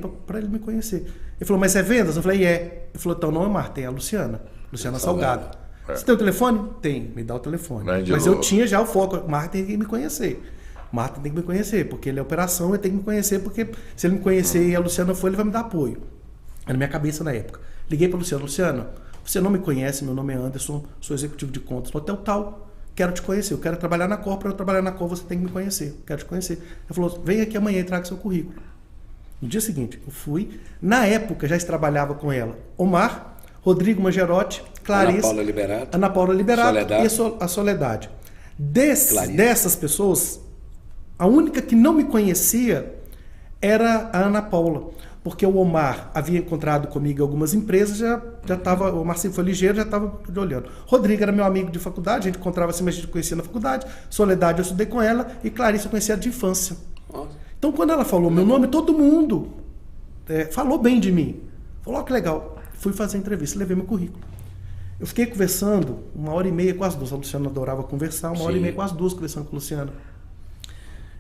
me conhecer. Ele falou, mas é vendas? Eu falei, é. Ele falou, então não é Martin, é a Luciana Salgado. Você tem o telefone? Tem, me dá o telefone. Mas eu tinha já o foco. O Martin tem que me conhecer. O Martin tem que me conhecer, porque ele é operação, ele tem que me conhecer, porque se ele me conhecer e a Luciana for, ele vai me dar apoio. Era na minha cabeça na época. Liguei para a Luciana. Luciana, você não me conhece, meu nome é Anderson, sou executivo de contas no hotel tal, quero te conhecer, eu quero trabalhar na Cor, para eu trabalhar na Cor você tem que me conhecer, quero te conhecer. Ele falou, vem aqui amanhã e traga seu currículo. No dia seguinte, eu fui. Na época, já trabalhava com ela Omar, Rodrigo Mangerotti, Clarice, Ana Paula Liberato e a Soledade. Dessas pessoas, a única que não me conhecia era a Ana Paula. porque o Omar havia encontrado comigo em algumas empresas, já estava, o Omar sempre foi ligeiro, já estava olhando. Rodrigo era meu amigo de faculdade, a gente encontrava assim, mas a gente conhecia na faculdade. Soledade eu estudei com ela e Clarice eu conhecia de infância. Nossa. Então quando ela falou meu nome, todo mundo falou bem de mim. Falou, ó, que legal. Fui fazer a entrevista, levei meu currículo. Eu fiquei conversando 1h30 com as duas. A Luciana adorava conversar, 1h30 com as duas conversando com a Luciana.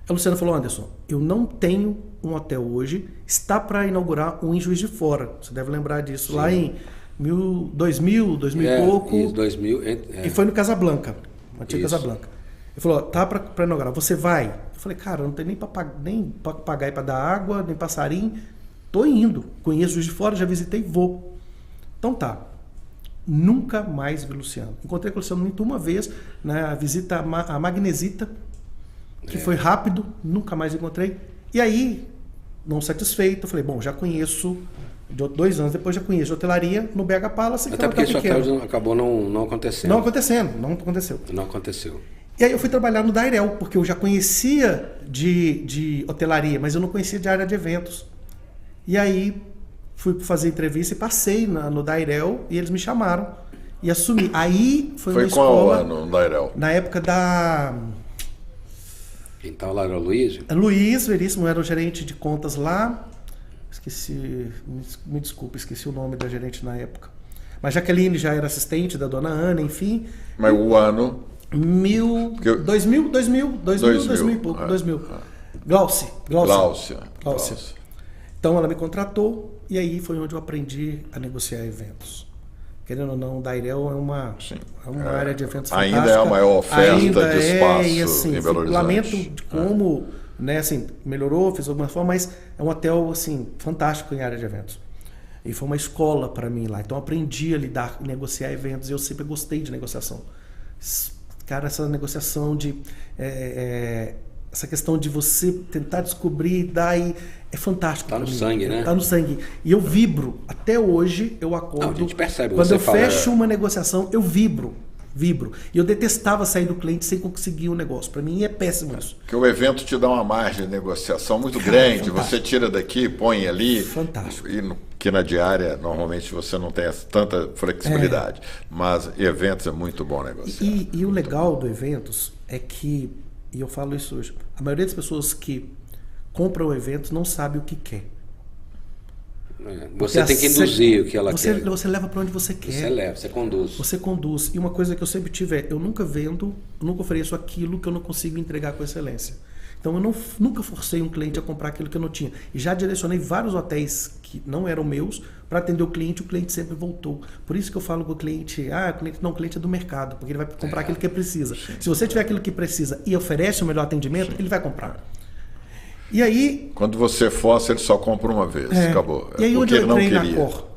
A Luciana falou, Anderson, eu não tenho um hotel hoje, está para inaugurar um em Juiz de Fora. Você deve lembrar disso. Sim. Lá em 2000 e pouco. Isso, 2000. E foi no Casablanca, antigo Casablanca. Ele falou, tá para inaugurar, você vai? Eu falei, cara, não tem nem para pagar e para dar água, nem passarinho. Tô indo, conheço Juiz de Fora, já visitei, vou. Então tá. Nunca mais vi Luciano. Encontrei com o Luciano muito uma vez, na visita à Magnesita, que foi rápido, nunca mais encontrei. E aí, não satisfeito, eu falei, bom, já conheço, 2 anos depois já conheço de hotelaria no BH Palace. Até porque esse hotel acabou não acontecendo. Não aconteceu. Não aconteceu. E aí eu fui trabalhar no Dairel, porque eu já conhecia de hotelaria, mas eu não conhecia de área de eventos. E aí fui fazer entrevista e passei no Dairel e eles me chamaram e assumi. Aí foi uma escola... Foi qual ano no Dairel? Na época da... Quem estava lá era o Luiz? Luiz Veríssimo era o gerente de contas lá. Esqueci, me desculpa, esqueci o nome da gerente na época. Mas Jaqueline já era assistente da dona Ana, enfim. Mas o ano... 2000 e pouco, 2000. Glaucia. Então ela me contratou e aí foi onde eu aprendi a negociar eventos. Querendo ou não, o Dairel é uma área de eventos ainda fantástica. É a maior oferta de espaço e, assim, em Belo Horizonte. Lamento de como né, assim, melhorou, fez alguma forma, mas é um hotel assim, fantástico em área de eventos. E foi uma escola para mim lá. Então eu aprendi a lidar, negociar eventos e eu sempre gostei de negociação. Cara, essa negociação de... essa questão de você tentar descobrir, daí é fantástico. Tá no sangue, né? Tá no sangue. E eu vibro. Até hoje eu acordo. Não, a gente percebe. Quando eu fecho uma negociação, eu vibro. E eu detestava sair do cliente sem conseguir o negócio. Para mim é péssimo isso. Porque o evento te dá uma margem de negociação muito grande. Você tira daqui, põe ali. Fantástico. Que na diária, normalmente, você não tem tanta flexibilidade. Mas eventos é muito bom negociar. E o legal do eventos é que, e eu falo isso hoje, a maioria das pessoas que compram eventos não sabe o que quer. Você tem que induzir o que ela quer. Você leva para onde você quer. Você leva, você conduz. Você conduz. E uma coisa que eu sempre tive é, eu nunca vendo, nunca ofereço aquilo que eu não consigo entregar com excelência. Então eu nunca forcei um cliente a comprar aquilo que eu não tinha. E já direcionei vários hotéis que não eram meus para atender o cliente sempre voltou. Por isso que eu falo com o cliente, o cliente é do mercado, porque ele vai comprar aquilo que precisa. Sim. Se você tiver aquilo que precisa e oferece o melhor atendimento, ele vai comprar. E aí... Quando você força, ele só compra uma vez, acabou. E aí onde eu entrei na Cor?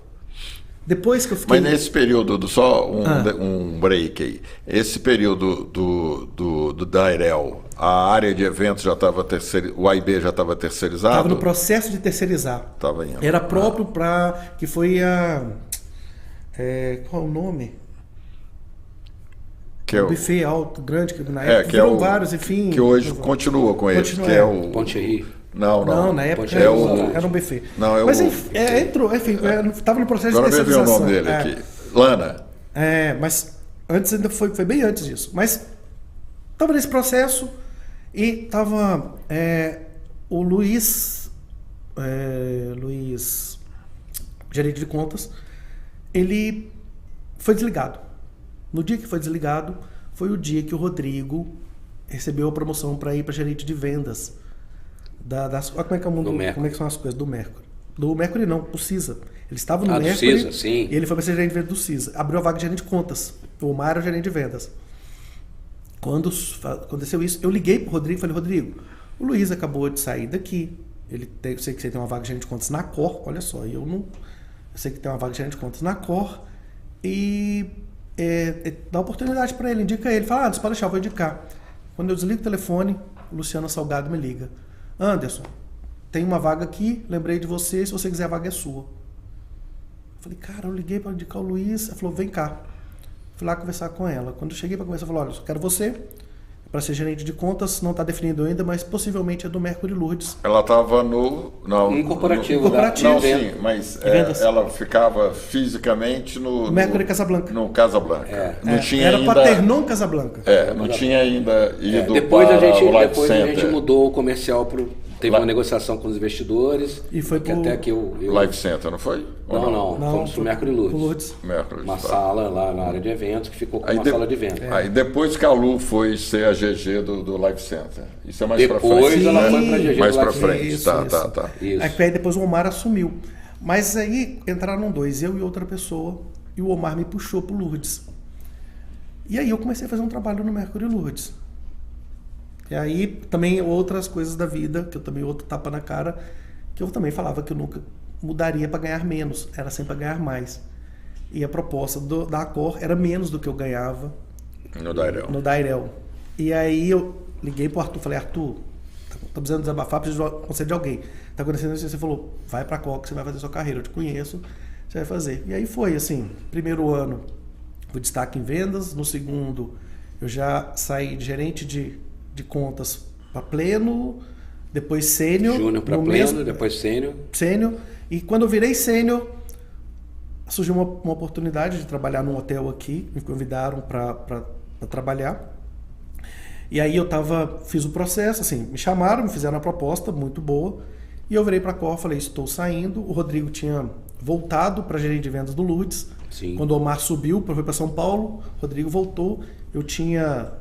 Depois que eu fiquei... Mas nesse período, só um break aí, esse período do Dairel, a área de eventos já estava o AIB já estava terceirizado? Estava no processo de terceirizar. Estava indo. Era próprio para... que foi a... qual é o nome? Que o buffet alto, grande, que na época viram vários, enfim... Que hoje continua com ele, que é o... Ponte Rio. Não, na época era um buffet. Não, mas entrou, enfim, estava no processo agora de terceirização. Agora eu vi o nome dele aqui. Lana. Mas antes ainda foi bem antes disso. Mas estava nesse processo e estava o Luiz, gerente de contas, ele foi desligado. No dia que foi desligado, foi o dia que o Rodrigo recebeu a promoção para ir para gerente de vendas. Olha como é que é o mundo, como é que são as coisas do Mercury. Do Mercury não, do CISA. Ele estava no Mercury do CISA, sim. E ele foi para ser gerente de vendas do CISA. Abriu a vaga de gerente de contas. O Omar era o gerente de vendas. Quando aconteceu isso, eu liguei para o Rodrigo e falei, Rodrigo, o Luiz acabou de sair daqui. Eu sei que você tem uma vaga de gerente de contas na Cor, olha só, eu sei que tem uma vaga de gerente de contas na Cor e dá oportunidade para ele, indica ele. Fala, você pode deixar, eu vou indicar. Quando eu desligo o telefone, o Luciano Salgado me liga. Anderson, tem uma vaga aqui, lembrei de você, se você quiser a vaga é sua. Eu falei, cara, eu liguei para indicar o Luiz. Ela falou, vem cá. Fui lá conversar com ela. Quando eu cheguei para conversar, eu falei, olha, eu só quero você para ser gerente de contas, não está definido ainda, mas possivelmente é do Mercury Lourdes. Ela estava no... Um corporativo. Não, sim, mas ela ficava fisicamente no Mercury Casablanca. No Casablanca. Não tinha era ainda... Paternon Casablanca. Não tinha ainda ido depois para o Life depois Center. A gente mudou o comercial para... Teve uma negociação com os investidores. E foi que até que eu... Life Center, não foi? Não. Fomos para o Mercury Lourdes. Uma sala lá na área de eventos que ficou com uma sala de eventos. Aí depois que a Lu foi ser a GG do Life Center. Isso é mais para frente. Depois ela foi para a GG mais do para Life frente. Isso. Tá. Aí depois o Omar assumiu. Mas aí entraram dois, eu e outra pessoa, e o Omar me puxou para o Lourdes. E aí eu comecei a fazer um trabalho no Mercury Lourdes. E aí também outras coisas da vida, que eu também outro tapa na cara, que eu também falava que eu nunca mudaria para ganhar menos, era sempre para ganhar mais. E a proposta da Accor era menos do que eu ganhava no Dairel. E aí eu liguei pro Arthur, falei, Arthur, tô precisando desabafar, preciso de conselho de alguém. Tá acontecendo isso? Você falou, vai pra Accor que você vai fazer sua carreira, eu te conheço, você vai fazer. E aí foi assim, primeiro ano, o destaque em vendas, no segundo eu já saí de gerente de contas para pleno, depois sênior. Júnior para pleno, depois sênior. Sênior. E quando eu virei sênior, surgiu uma oportunidade de trabalhar num hotel aqui, me convidaram para trabalhar. E aí fiz o processo, assim, me chamaram, me fizeram uma proposta muito boa, e eu virei para a Accor, falei, estou saindo. O Rodrigo tinha voltado para gerente de vendas do Lourdes. Sim. Quando o Omar subiu, foi para São Paulo, o Rodrigo voltou, eu tinha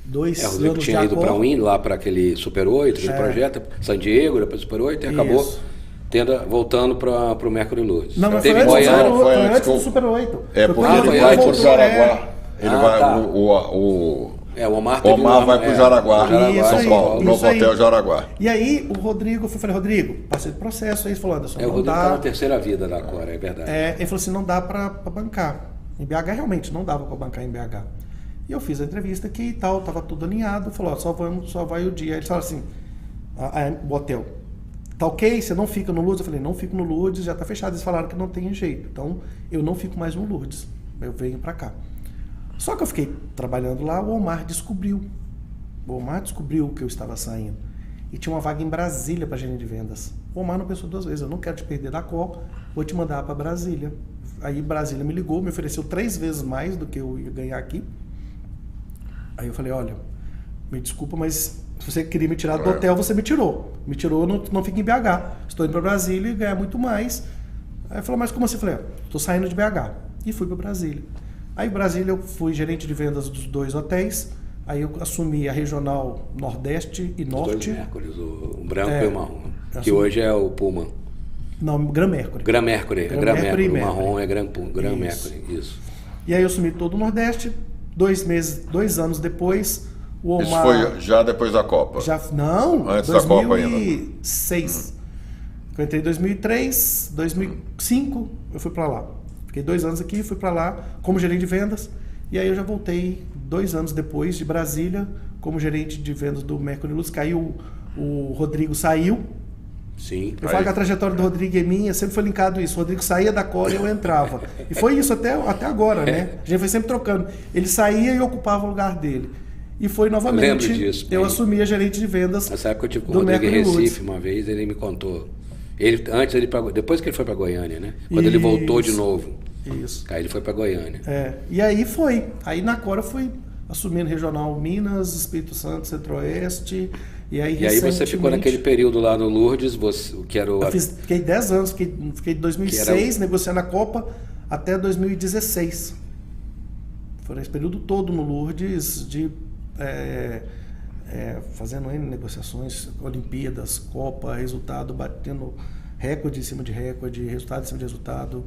2 anos de Accor. Tinha ido para lá para aquele Super 8, aquele projeto, San Diego, depois Super 8, e acabou voltando para o Mercury Lourdes. Não, mas teve foi antes do Super 8. Porque ele vai para o Jaraguá. Ele vai... O Omar vai para o Jaraguá, São Paulo, no Hotel Jaraguá. E aí o Rodrigo, eu falei, Rodrigo, passei do processo, aí ele falou, Anderson, o Rodrigo está na terceira vida da Accor, é verdade. Ele falou assim, não dá para bancar. Em BH realmente não dava para bancar em BH. E eu fiz a entrevista aqui e tal, tava tudo alinhado, falou, só vai o dia. Aí eles falaram assim, o hotel, tá ok? Você não fica no Lourdes? Eu falei, não fico no Lourdes, já tá fechado. Eles falaram que não tem jeito. Então, eu não fico mais no Lourdes. Eu venho para cá. Só que eu fiquei trabalhando lá, o Omar descobriu. O Omar descobriu que eu estava saindo. E tinha uma vaga em Brasília para gerente de vendas. O Omar não pensou 2 vezes, eu não quero te perder da Accor, vou te mandar para Brasília. Aí Brasília me ligou, me ofereceu 3 vezes mais do que eu ia ganhar aqui. Aí eu falei, olha, me desculpa, mas se você queria me tirar do hotel, você me tirou. Me tirou, não fica em BH. Estou indo para Brasília e ganhar muito mais. Aí ele falou, mas como assim? Eu falei, estou saindo de BH. E fui para Brasília. Aí em Brasília eu fui gerente de vendas dos 2 hotéis. Aí eu assumi a regional Nordeste e Norte. Os 2 Mercurys, o branco e o marrom. Que hoje é o Pullman. Não, Gran Mercury. Gran Mercury. O marrom é Gran Mercury, isso. E aí eu assumi todo o Nordeste. 2 anos depois, o Omar... Isso foi já depois da Copa? Não, antes da Copa ainda. 2006. Eu entrei em 2003, 2005 eu fui para lá. Fiquei 2 anos aqui, fui para lá como gerente de vendas. E aí eu já voltei 2 anos depois de Brasília como gerente de vendas do Mercury Lourdes. Caiu, o Rodrigo saiu. Sim. Eu falo que a trajetória do Rodrigo e minha sempre foi linkado isso. O Rodrigo saía da Accor e eu entrava. E foi isso até agora, né? A gente foi sempre trocando. Ele saía e ocupava o lugar dele. E foi novamente, eu assumi a gerente de vendas. Nessa época eu tive com o Rodrigo em Recife uma vez, ele me contou. Depois que ele foi para Goiânia, né? Quando ele voltou de novo. Isso. Aí ele foi para Goiânia. E aí foi. Aí na Accor eu fui assumindo regional Minas, Espírito Santo, Centro-Oeste. E aí você ficou naquele período lá no Lourdes, que era o... Fiquei 10 anos, fiquei de 2006 negociando a Copa até 2016. Foi esse período todo no Lourdes, fazendo negociações, Olimpíadas, Copa, resultado, batendo recorde em cima de recorde, resultado em cima de resultado.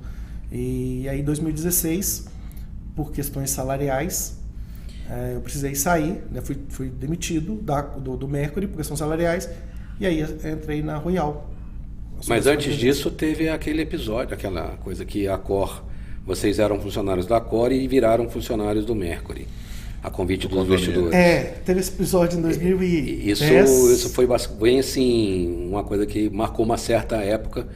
E aí em 2016, por questões salariais, eu precisei sair, né? Fui demitido do Mercury por questões salariais, e aí entrei na Royal. Mas antes disso teve aquele episódio, aquela coisa que a Accor, vocês eram funcionários da Accor e viraram funcionários do Mercury, a convite dos investidores. Teve esse episódio em 2010. Isso foi bem assim, uma coisa que marcou uma certa época,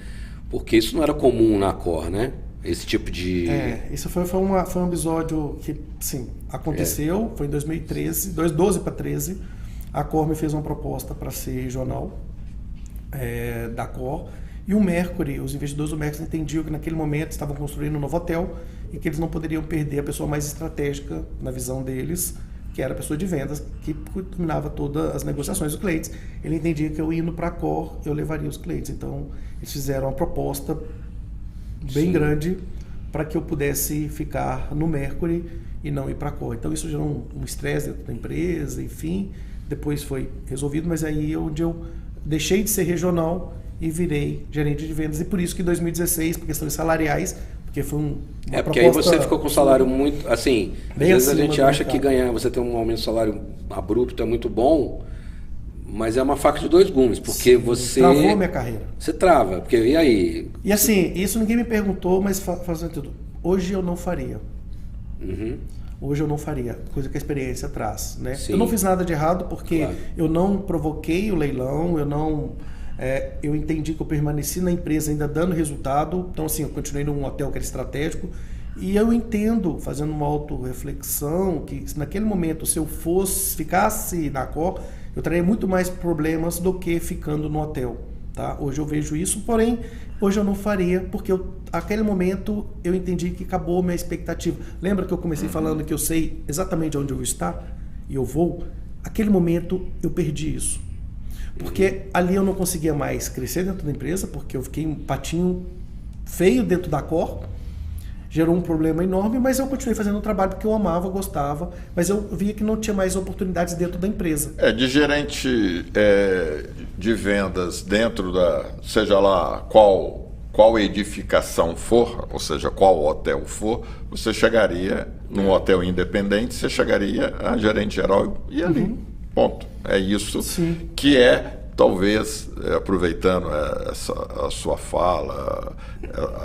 porque isso não era comum na Accor, né? esse tipo de... Isso foi um episódio que, sim, aconteceu, foi em 2013, 2012 para 13, a Accor me fez uma proposta para ser regional da Accor, e o Mercury, os investidores do Mercury entendiam que naquele momento estavam construindo um novo hotel e que eles não poderiam perder a pessoa mais estratégica na visão deles, que era a pessoa de vendas, que dominava todas as negociações dos clientes. Ele entendia que eu indo para a Accor, eu levaria os clientes. Então, eles fizeram uma proposta bem grande para que eu pudesse ficar no Mercury e não ir para a Accor. Então, isso gerou um estresse dentro da empresa, enfim. Depois foi resolvido, mas aí onde eu deixei de ser regional e virei gerente de vendas. E por isso que em 2016, por questões salariais, porque foi uma porque aí você ficou com um salário muito, assim, às vezes a gente acha que ganhar, você ter um aumento de salário abrupto é muito bom, mas é uma faca de dois gumes, porque você... Travou a minha carreira. Você trava, porque e aí? E assim, isso ninguém me perguntou, mas fazendo tudo. Hoje eu não faria. Hoje eu não faria, coisa que a experiência traz, né? Eu não fiz nada de errado, porque eu não provoquei o leilão, eu entendi que eu permaneci na empresa ainda dando resultado. Então, assim, eu continuei num hotel que era estratégico. E eu entendo, fazendo uma autorreflexão, que naquele momento, se eu ficasse na Accor, eu traria muito mais problemas do que ficando no hotel. Tá? Hoje eu vejo isso, porém, hoje eu não faria, porque naquele momento eu entendi que acabou a minha expectativa. Lembra que eu comecei falando que eu sei exatamente onde eu vou estar? E eu vou? Aquele momento eu perdi isso. Porque ali eu não conseguia mais crescer dentro da empresa, porque eu fiquei um patinho feio dentro da Accor, gerou um problema enorme, mas eu continuei fazendo o trabalho porque eu amava, gostava, mas eu via que não tinha mais oportunidades dentro da empresa. De gerente de vendas dentro seja lá qual edificação for, ou seja, qual hotel for, você chegaria num hotel independente, você chegaria a gerente geral e ali. Ponto. É isso. Sim. Que talvez, aproveitando a sua fala,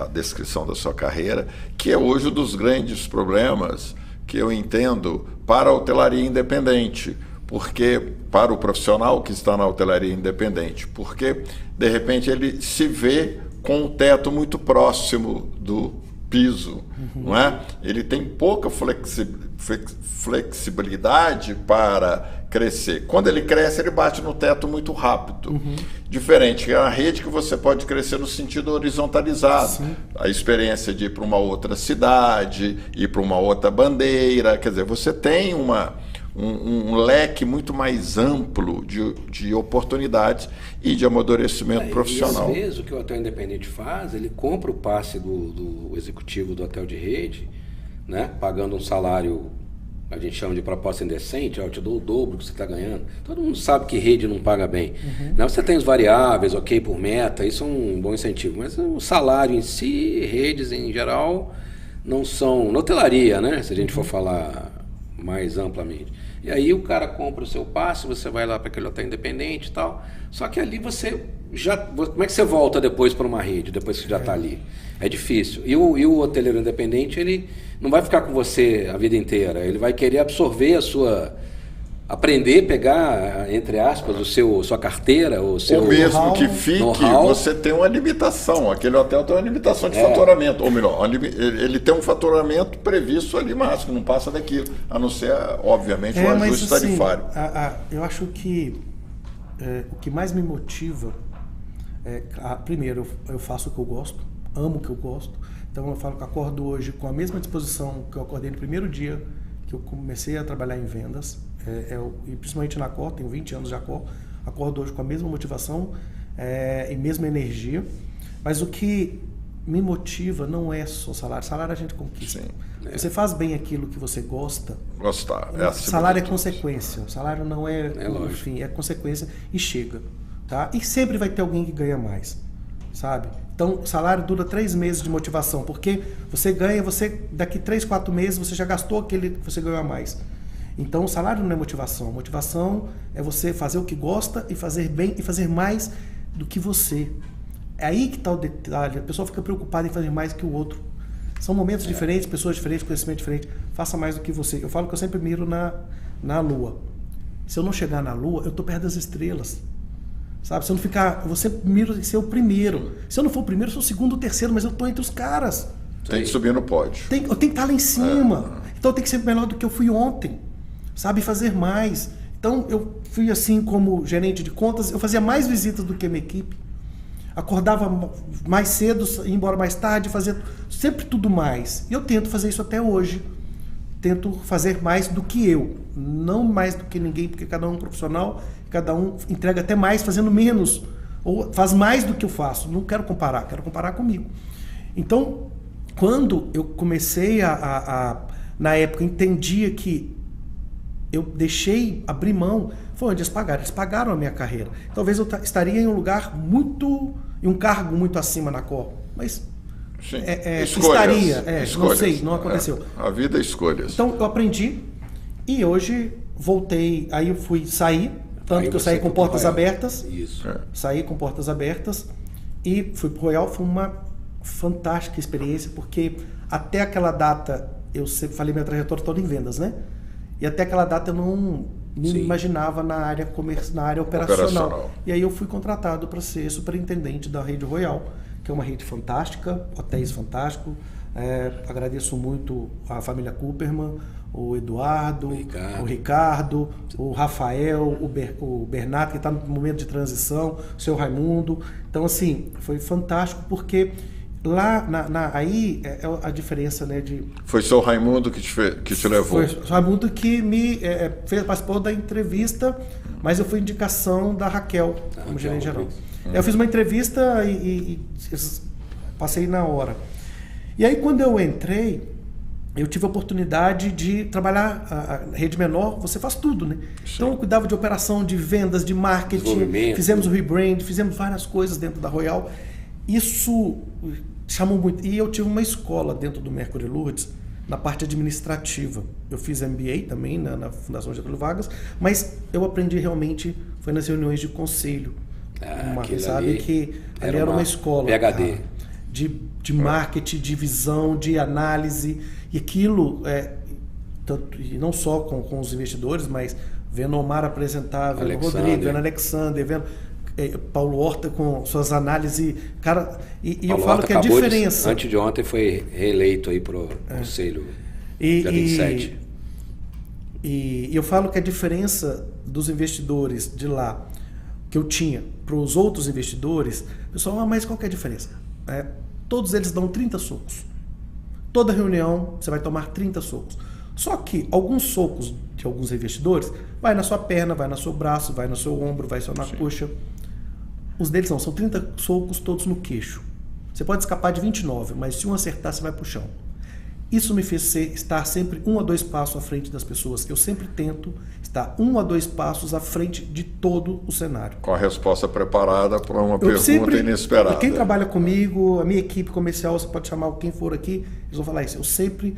a descrição da sua carreira, que é hoje um dos grandes problemas que eu entendo para a hotelaria independente, porque para o profissional que está na hotelaria independente, porque de repente ele se vê com um teto muito próximo do piso, não é? Ele tem pouca flexibilidade para crescer. Quando ele cresce, ele bate no teto muito rápido. Diferente, é uma rede que você pode crescer no sentido horizontalizado. Sim. A experiência de ir para uma outra cidade, ir para uma outra bandeira, quer dizer, você tem um leque muito mais amplo de oportunidades e de amadurecimento profissional. E às vezes o que o hotel independente faz, ele compra o passe do executivo do hotel de rede, né, pagando um salário, a gente chama de proposta indecente, eu te dou o dobro que você está ganhando. Todo mundo sabe que rede não paga bem. Não, você tem os variáveis, ok, por meta, isso é um bom incentivo, mas o salário em si, redes em geral, não são... Na hotelaria, né, se a gente for falar mais amplamente. E aí o cara compra o seu passe, você vai lá para aquele hotel independente e tal, só que ali você já... Como é que você volta depois para uma rede, depois que já está ali? É difícil. E o hoteleiro independente, ele não vai ficar com você a vida inteira, ele vai querer absorver aprender, pegar, entre aspas, sua carteira, o seu... Ou mesmo que fique, você tem uma limitação. Aquele hotel tem uma limitação de faturamento. Ou melhor, ele tem um faturamento previsto ali máximo, não passa daquilo. A não ser, obviamente, o ajuste tarifário. Eu acho que o que mais me motiva primeiro, eu faço o que eu gosto, amo o que eu gosto. Então eu falo que acordo hoje com a mesma disposição que eu acordei no primeiro dia que eu comecei a trabalhar em vendas, e principalmente na Accor, tenho 20 anos de Accor, acordo hoje com a mesma motivação e mesma energia, mas o que me motiva não é só salário. Salário a gente conquista. Sim. Você faz bem aquilo que você gosta. Gostar. Salário é consequência. O salário não enfim, é consequência e chega. Tá? E sempre vai ter alguém que ganha mais, sabe? Então, o salário dura 3 meses de motivação, porque você ganha, daqui 3, 4 meses você já gastou aquele que você ganhou a mais. Então, o salário não é motivação. Motivação é você fazer o que gosta e fazer bem e fazer mais do que você. É aí que está o detalhe. A pessoa fica preocupada em fazer mais que o outro. São momentos diferentes, pessoas diferentes, conhecimento diferente. Faça mais do que você. Eu falo que eu sempre miro na Lua. Se eu não chegar na Lua, eu estou perto das estrelas. Sabe? Se eu não ficar, você mira ser o primeiro. Se eu não for o primeiro, eu sou o segundo ou terceiro, mas eu estou entre os caras. Tem que subir no pódio. Eu tenho que estar lá em cima. Então eu tenho que ser melhor do que eu fui ontem. Sabe, fazer mais. Então eu fui assim como gerente de contas, eu fazia mais visitas do que a minha equipe. Acordava mais cedo, ia embora mais tarde, fazia sempre tudo mais. E eu tento fazer isso até hoje. Tento fazer mais do que eu. Não mais do que ninguém, porque cada um é um profissional, cada um entrega até mais fazendo menos. Ou faz mais do que eu faço. Não quero comparar comigo. Então, quando eu comecei na época, entendia que eu deixei abrir mão, foi onde eles pagaram a minha carreira. Talvez eu estaria em um lugar em um cargo muito acima na Cor, mas escolhas. Não sei, não aconteceu. A vida é escolhas. Então eu aprendi e hoje voltei, aí eu fui sair, tanto que eu saí com portas abertas. Isso. Saí com portas abertas e fui pro Royal. Foi uma fantástica experiência, porque até aquela data, eu sempre falei minha trajetória toda em vendas, né? E até aquela data eu não me imaginava na área operacional. E aí eu fui contratado para ser superintendente da Rede Royal, que é uma rede fantástica, hotéis fantásticos. Agradeço muito a família Cooperman, o Eduardo, o Ricardo, o Rafael, o Bernardo, que está no momento de transição, o seu Raimundo. Então, assim, foi fantástico, porque lá aí é a diferença, né? Foi seu Raimundo que te levou? Foi o Raimundo que me participou da entrevista, mas eu fui indicação da Raquel, como gerente geral. Eu fiz uma entrevista e passei na hora. E aí, quando eu entrei, eu tive a oportunidade de trabalhar a rede menor, você faz tudo, né? Sim. Então eu cuidava de operação, de vendas, de marketing, fizemos o rebrand, fizemos várias coisas dentro da Royal. Isso chamou muito. E eu tive uma escola dentro do Mercury Lourdes, na parte administrativa. Eu fiz MBA também na Fundação Getúlio Vargas, mas eu aprendi realmente, foi nas reuniões de conselho. Sabe que ali era uma escola. PhD. De marketing, de visão, de análise, e aquilo, e não só com os investidores, mas vendo o Omar apresentar, vendo o Rodrigo, vendo o Alexander, vendo Paulo Horta com suas análises, cara, e eu falo que a diferença... Antes de ontem foi reeleito aí para o conselho, dia 27. E eu falo que a diferença dos investidores de lá, que eu tinha, para os outros investidores, pessoal, mas qual que é a diferença? Todos eles dão 30 socos. Toda reunião você vai tomar 30 socos. Só que alguns socos de alguns investidores vai na sua perna, vai no seu braço, vai no seu ombro, vai na coxa. Os deles não, são 30 socos todos no queixo. Você pode escapar de 29, mas se um acertar, você vai pro chão. Isso me fez estar sempre 1 a 2 passos à frente das pessoas. Eu sempre tento estar 1 a 2 passos à frente de todo o cenário. Com a resposta preparada para uma pergunta inesperada. Quem trabalha comigo, a minha equipe comercial, você pode chamar quem for aqui, eles vão falar isso. Eu sempre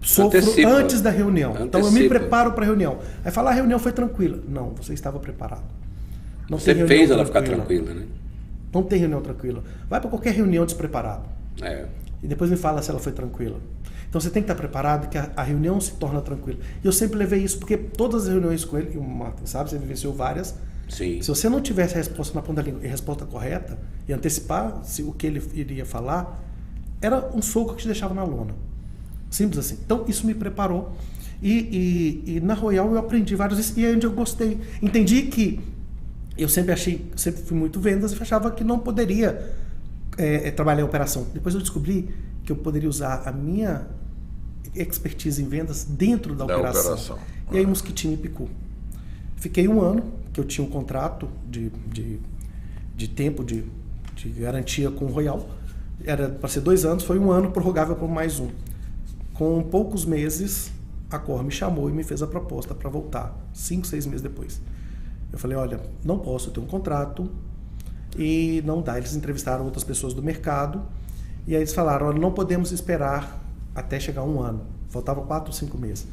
sofro antes da reunião. Então eu me preparo para a reunião. Aí falar, a reunião foi tranquila. Não, você estava preparado. Não você fez ela ficar tranquila, né? Não tem reunião tranquila. Vai para qualquer reunião despreparado. E depois me fala se ela foi tranquila. Então você tem que estar preparado que a reunião se torna tranquila. E eu sempre levei isso, porque todas as reuniões com ele, e o Martin sabe, você vivenciou várias. Sim. Se você não tivesse a resposta na ponta da língua e a resposta correta, e antecipar o que ele iria falar, era um soco que te deixava na lona. Simples assim. Então isso me preparou. E na Royal eu aprendi vários, e é onde eu gostei. Entendi que eu sempre fui muito vendas e achava que não poderia trabalhar em operação. Depois eu descobri que eu poderia usar a minha expertise em vendas dentro da operação. E aí o mosquitinho me picou. Fiquei 1 ano, que eu tinha um contrato de tempo de garantia com o Royal. Era para ser 2 anos, foi 1 ano, prorrogável por mais 1. Com poucos meses, a Cor me chamou e me fez a proposta para voltar, 5, 6 meses depois. Eu falei, olha, não posso ter um contrato e não dá. Eles entrevistaram outras pessoas do mercado e aí eles falaram, olha, não podemos esperar até chegar 1 ano. Faltava 4 ou 5 meses.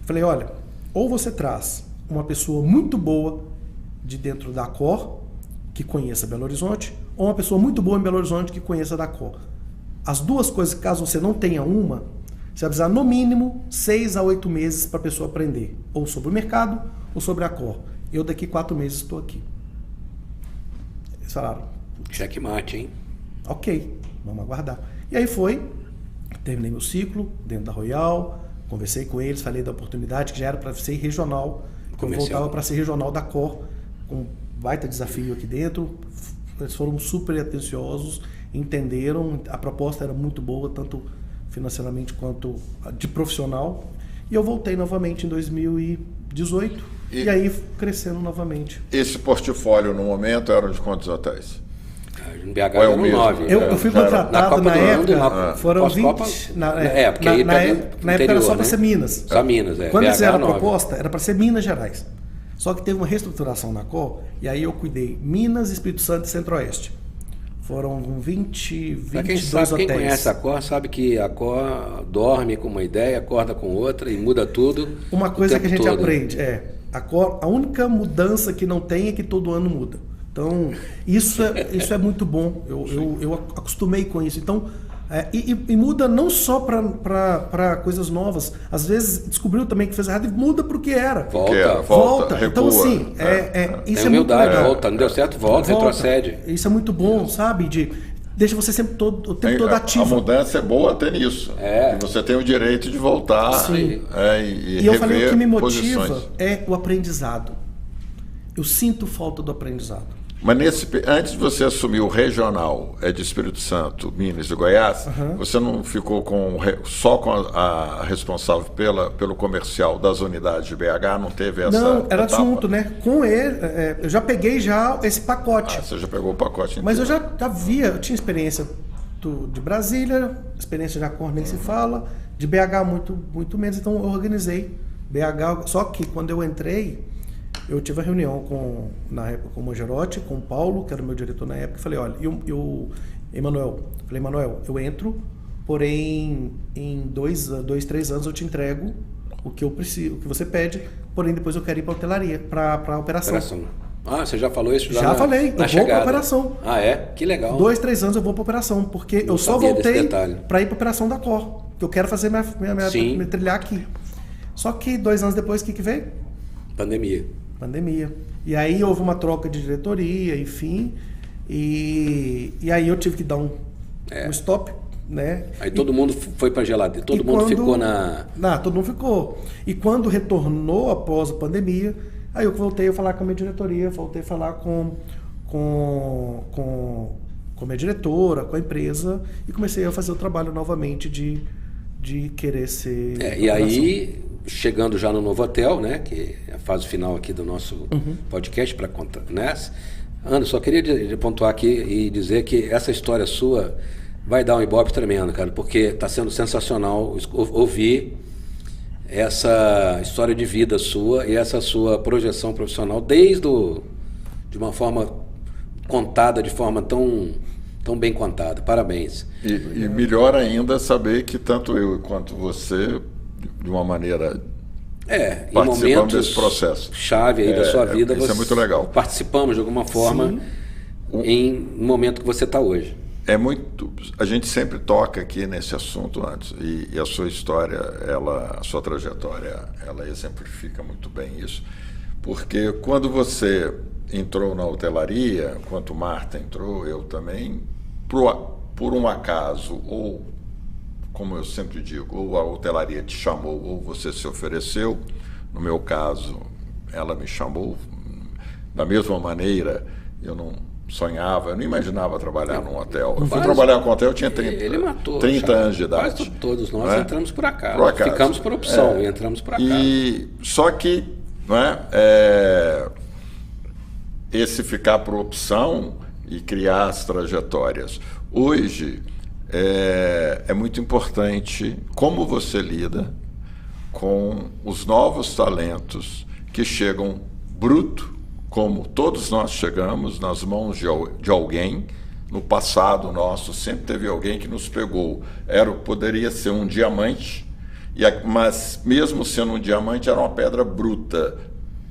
Eu falei, olha, ou você traz uma pessoa muito boa de dentro da Cor, que conheça Belo Horizonte, ou uma pessoa muito boa em Belo Horizonte que conheça da Cor. As duas coisas, caso você não tenha uma, você vai precisar no mínimo 6 a 8 meses para a pessoa aprender, ou sobre o mercado, ou sobre a Cor. Eu daqui 4 meses estou aqui. Eles falaram... Checkmate, hein? Ok, vamos aguardar. E aí foi, Terminei meu ciclo dentro da Royal, conversei com eles, falei da oportunidade que já era para ser regional, que eu voltava para ser regional da Cor, com um baita desafio aqui dentro. Eles foram super atenciosos, entenderam, a proposta era muito boa, tanto financeiramente quanto de profissional. E eu voltei novamente em 2018 e aí crescendo novamente. Esse portfólio no momento era de quantos hotéis? No BH eram 9. Eu fui contratado na época, foram 20. Na época era só para ser Minas. Só Minas, Quando eles fizeram a proposta, era para ser Minas Gerais. Só que teve uma reestruturação na COR, e aí eu cuidei Minas, Espírito Santo e Centro-Oeste. Foram 22 hotéis. Quem conhece a COR sabe que a COR dorme com uma ideia, acorda com outra e muda tudo. Uma coisa que a gente aprende a COR, a única mudança que não tem é que todo ano muda. Então, isso é muito bom. Eu acostumei com isso. Então, e muda não só para coisas novas. Às vezes descobriu também que fez errado e muda para o que era. Volta. Então, assim, isso é muito legal. Volta, não deu certo, volta, retrocede. Isso é muito bom, sabe? Deixa você sempre o tempo todo ativo. A mudança é boa até nisso. E você tem o direito de voltar. Sim. E eu falei, o que me motiva posições. é o aprendizado. Eu sinto falta do aprendizado. Mas antes de você assumir o regional de Espírito Santo, Minas e Goiás, você não ficou só com a responsável pelo comercial das unidades de BH? Não teve essa Não, era etapa? junto, né? Com ele, eu já peguei esse pacote. Você já pegou o pacote inteiro. Mas eu já eu tinha experiência de Brasília, experiência de Acor nem se fala, de BH muito menos, então eu organizei BH, só que quando eu entrei, eu tive a reunião na época com o Mangerotti, com o Paulo, que era o meu diretor na época, e falei, olha, Emanuel, eu entro, porém em 3 anos eu te entrego o que eu preciso, o que você pede, porém depois eu quero ir para a hotelaria, para a operação. Você já falou isso? Já falei, eu vou para a operação. Que legal. 2, 3 anos eu vou para a operação, porque eu só voltei para ir para a operação da Cor, que eu quero fazer minha trilhar aqui. Só que 2 anos depois, o que veio? Pandemia. E aí houve uma troca de diretoria, enfim, e aí eu tive que dar um stop, né? Aí todo mundo foi para geladeira, todo mundo ficou na... Não, todo mundo ficou. E quando retornou após a pandemia, aí eu voltei a falar com a minha diretoria, voltei a falar com a minha diretora, com a empresa, e comecei a fazer o trabalho novamente de querer ser... E aí, chegando já no novo hotel, né, que é a fase final aqui do nosso podcast para contar, né? Ana, só queria pontuar aqui e dizer que essa história sua vai dar um ibope tremendo, cara, porque está sendo sensacional ouvir essa história de vida sua e essa sua projeção profissional de uma forma contada, de forma tão bem contada. Parabéns. E melhor ainda saber que tanto eu quanto você, de uma maneira, participamos desse processo. Chave aí da sua vida. Isso é muito legal. Participamos de alguma forma no momento que você está hoje. A gente sempre toca aqui nesse assunto antes, e a sua história, a sua trajetória, ela exemplifica muito bem isso. Porque quando você entrou na hotelaria, enquanto Marta entrou, eu também, por um acaso, ou, como eu sempre digo, ou a hotelaria te chamou, ou você se ofereceu. No meu caso, ela me chamou. Da mesma maneira, eu não sonhava, eu não imaginava trabalhar num hotel. Eu fui trabalhar com hotel, eu tinha 30 anos de idade. Quase todos nós entramos por acaso. Ficamos por opção e entramos por acaso. Só que, esse ficar por opção e criar as trajetórias. Hoje, é muito importante como você lida com os novos talentos que chegam bruto, como todos nós chegamos, nas mãos de alguém. No passado nosso sempre teve alguém que nos pegou. Poderia ser um diamante, mas mesmo sendo um diamante era uma pedra bruta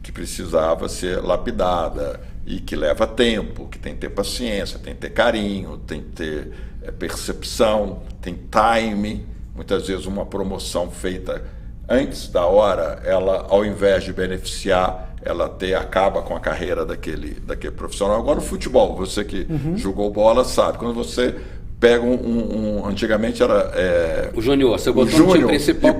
que precisava ser lapidada e que leva tempo, que tem que ter paciência, tem que ter carinho, tem que ter percepção, tem time. Muitas vezes uma promoção feita antes da hora, ela, ao invés de beneficiar, ela acaba com a carreira daquele profissional. Agora o futebol, você que jogou bola sabe, quando você pega antigamente era... o júnior, você botou júnior, no time principal,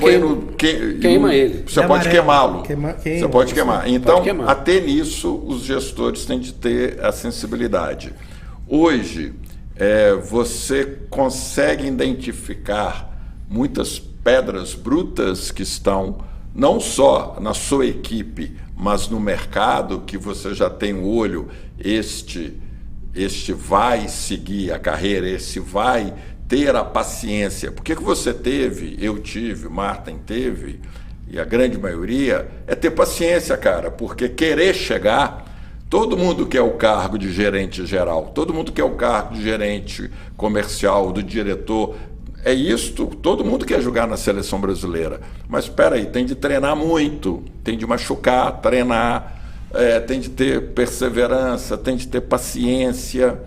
queima ele. Você pode queimá-lo. Você pode queimar. Então, queimar. até nisso, os gestores têm de ter a sensibilidade. Hoje, você consegue identificar muitas pedras brutas que estão não só na sua equipe, mas no mercado, que você já tem o olho, este vai seguir a carreira, esse vai ter a paciência. Porque que você teve, eu tive, Martin teve, e a grande maioria, é ter paciência, cara, porque querer chegar... Todo mundo quer o cargo de gerente geral, todo mundo quer o cargo de gerente comercial, do diretor. É isto, todo mundo quer jogar na seleção brasileira. Mas espera aí, tem de treinar muito, tem de machucar, treinar, tem de ter perseverança, tem de ter paciência.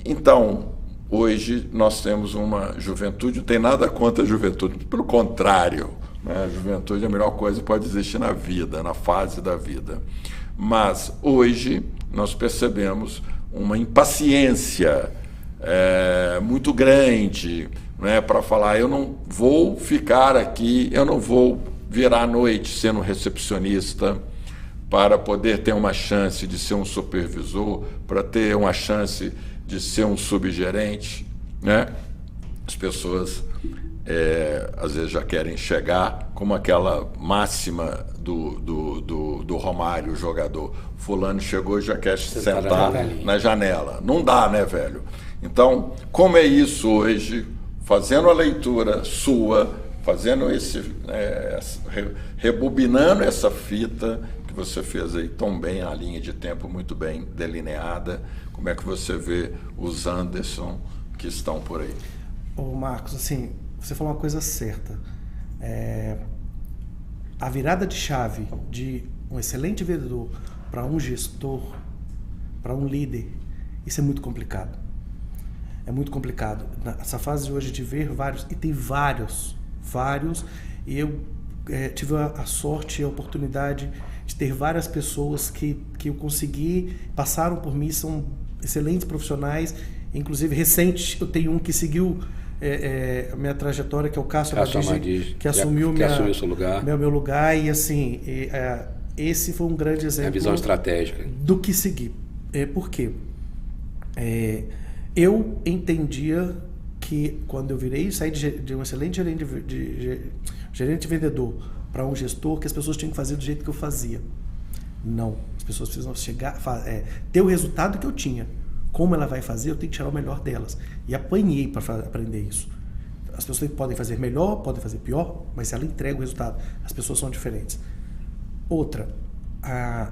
Então, hoje nós temos uma juventude, não tem nada contra a juventude, pelo contrário, né? A juventude é a melhor coisa que pode existir na vida, na fase da vida. Mas hoje nós percebemos uma impaciência muito grande, né, para falar, eu não vou ficar aqui, eu não vou virar à noite sendo recepcionista para poder ter uma chance de ser um supervisor, para ter uma chance de ser um subgerente, né? As pessoas às vezes já querem chegar, como aquela máxima do Romário, o jogador. Fulano chegou e já quer sentar na janela. Não dá, né, velho? Então, como é isso hoje, fazendo a leitura sua, fazendo rebobinando essa fita que você fez aí tão bem, a linha de tempo muito bem delineada, como é que você vê os Anderson que estão por aí? Ô Marcos, assim, você falou uma coisa certa. A virada de chave de um excelente vendedor para um gestor, para um líder, isso é muito complicado. É muito complicado. Nessa fase hoje de ver vários, e tem vários, e eu tive a sorte e a oportunidade de ter várias pessoas que eu consegui, passaram por mim, são excelentes profissionais, inclusive recente, eu tenho um que seguiu a minha trajetória, que é o Cássio Amadigi, que assumiu meu lugar, e assim, esse foi um grande exemplo. A visão estratégica. Do que seguir. Por quê? Eu entendia que quando eu saí de um excelente gerente vendedor para um gestor, que as pessoas tinham que fazer do jeito que eu fazia. Não. As pessoas precisam ter o resultado que eu tinha. Como ela vai fazer, eu tenho que tirar o melhor delas. E apanhei para aprender isso. As pessoas podem fazer melhor, podem fazer pior, mas ela entrega o resultado. As pessoas são diferentes. Outra, a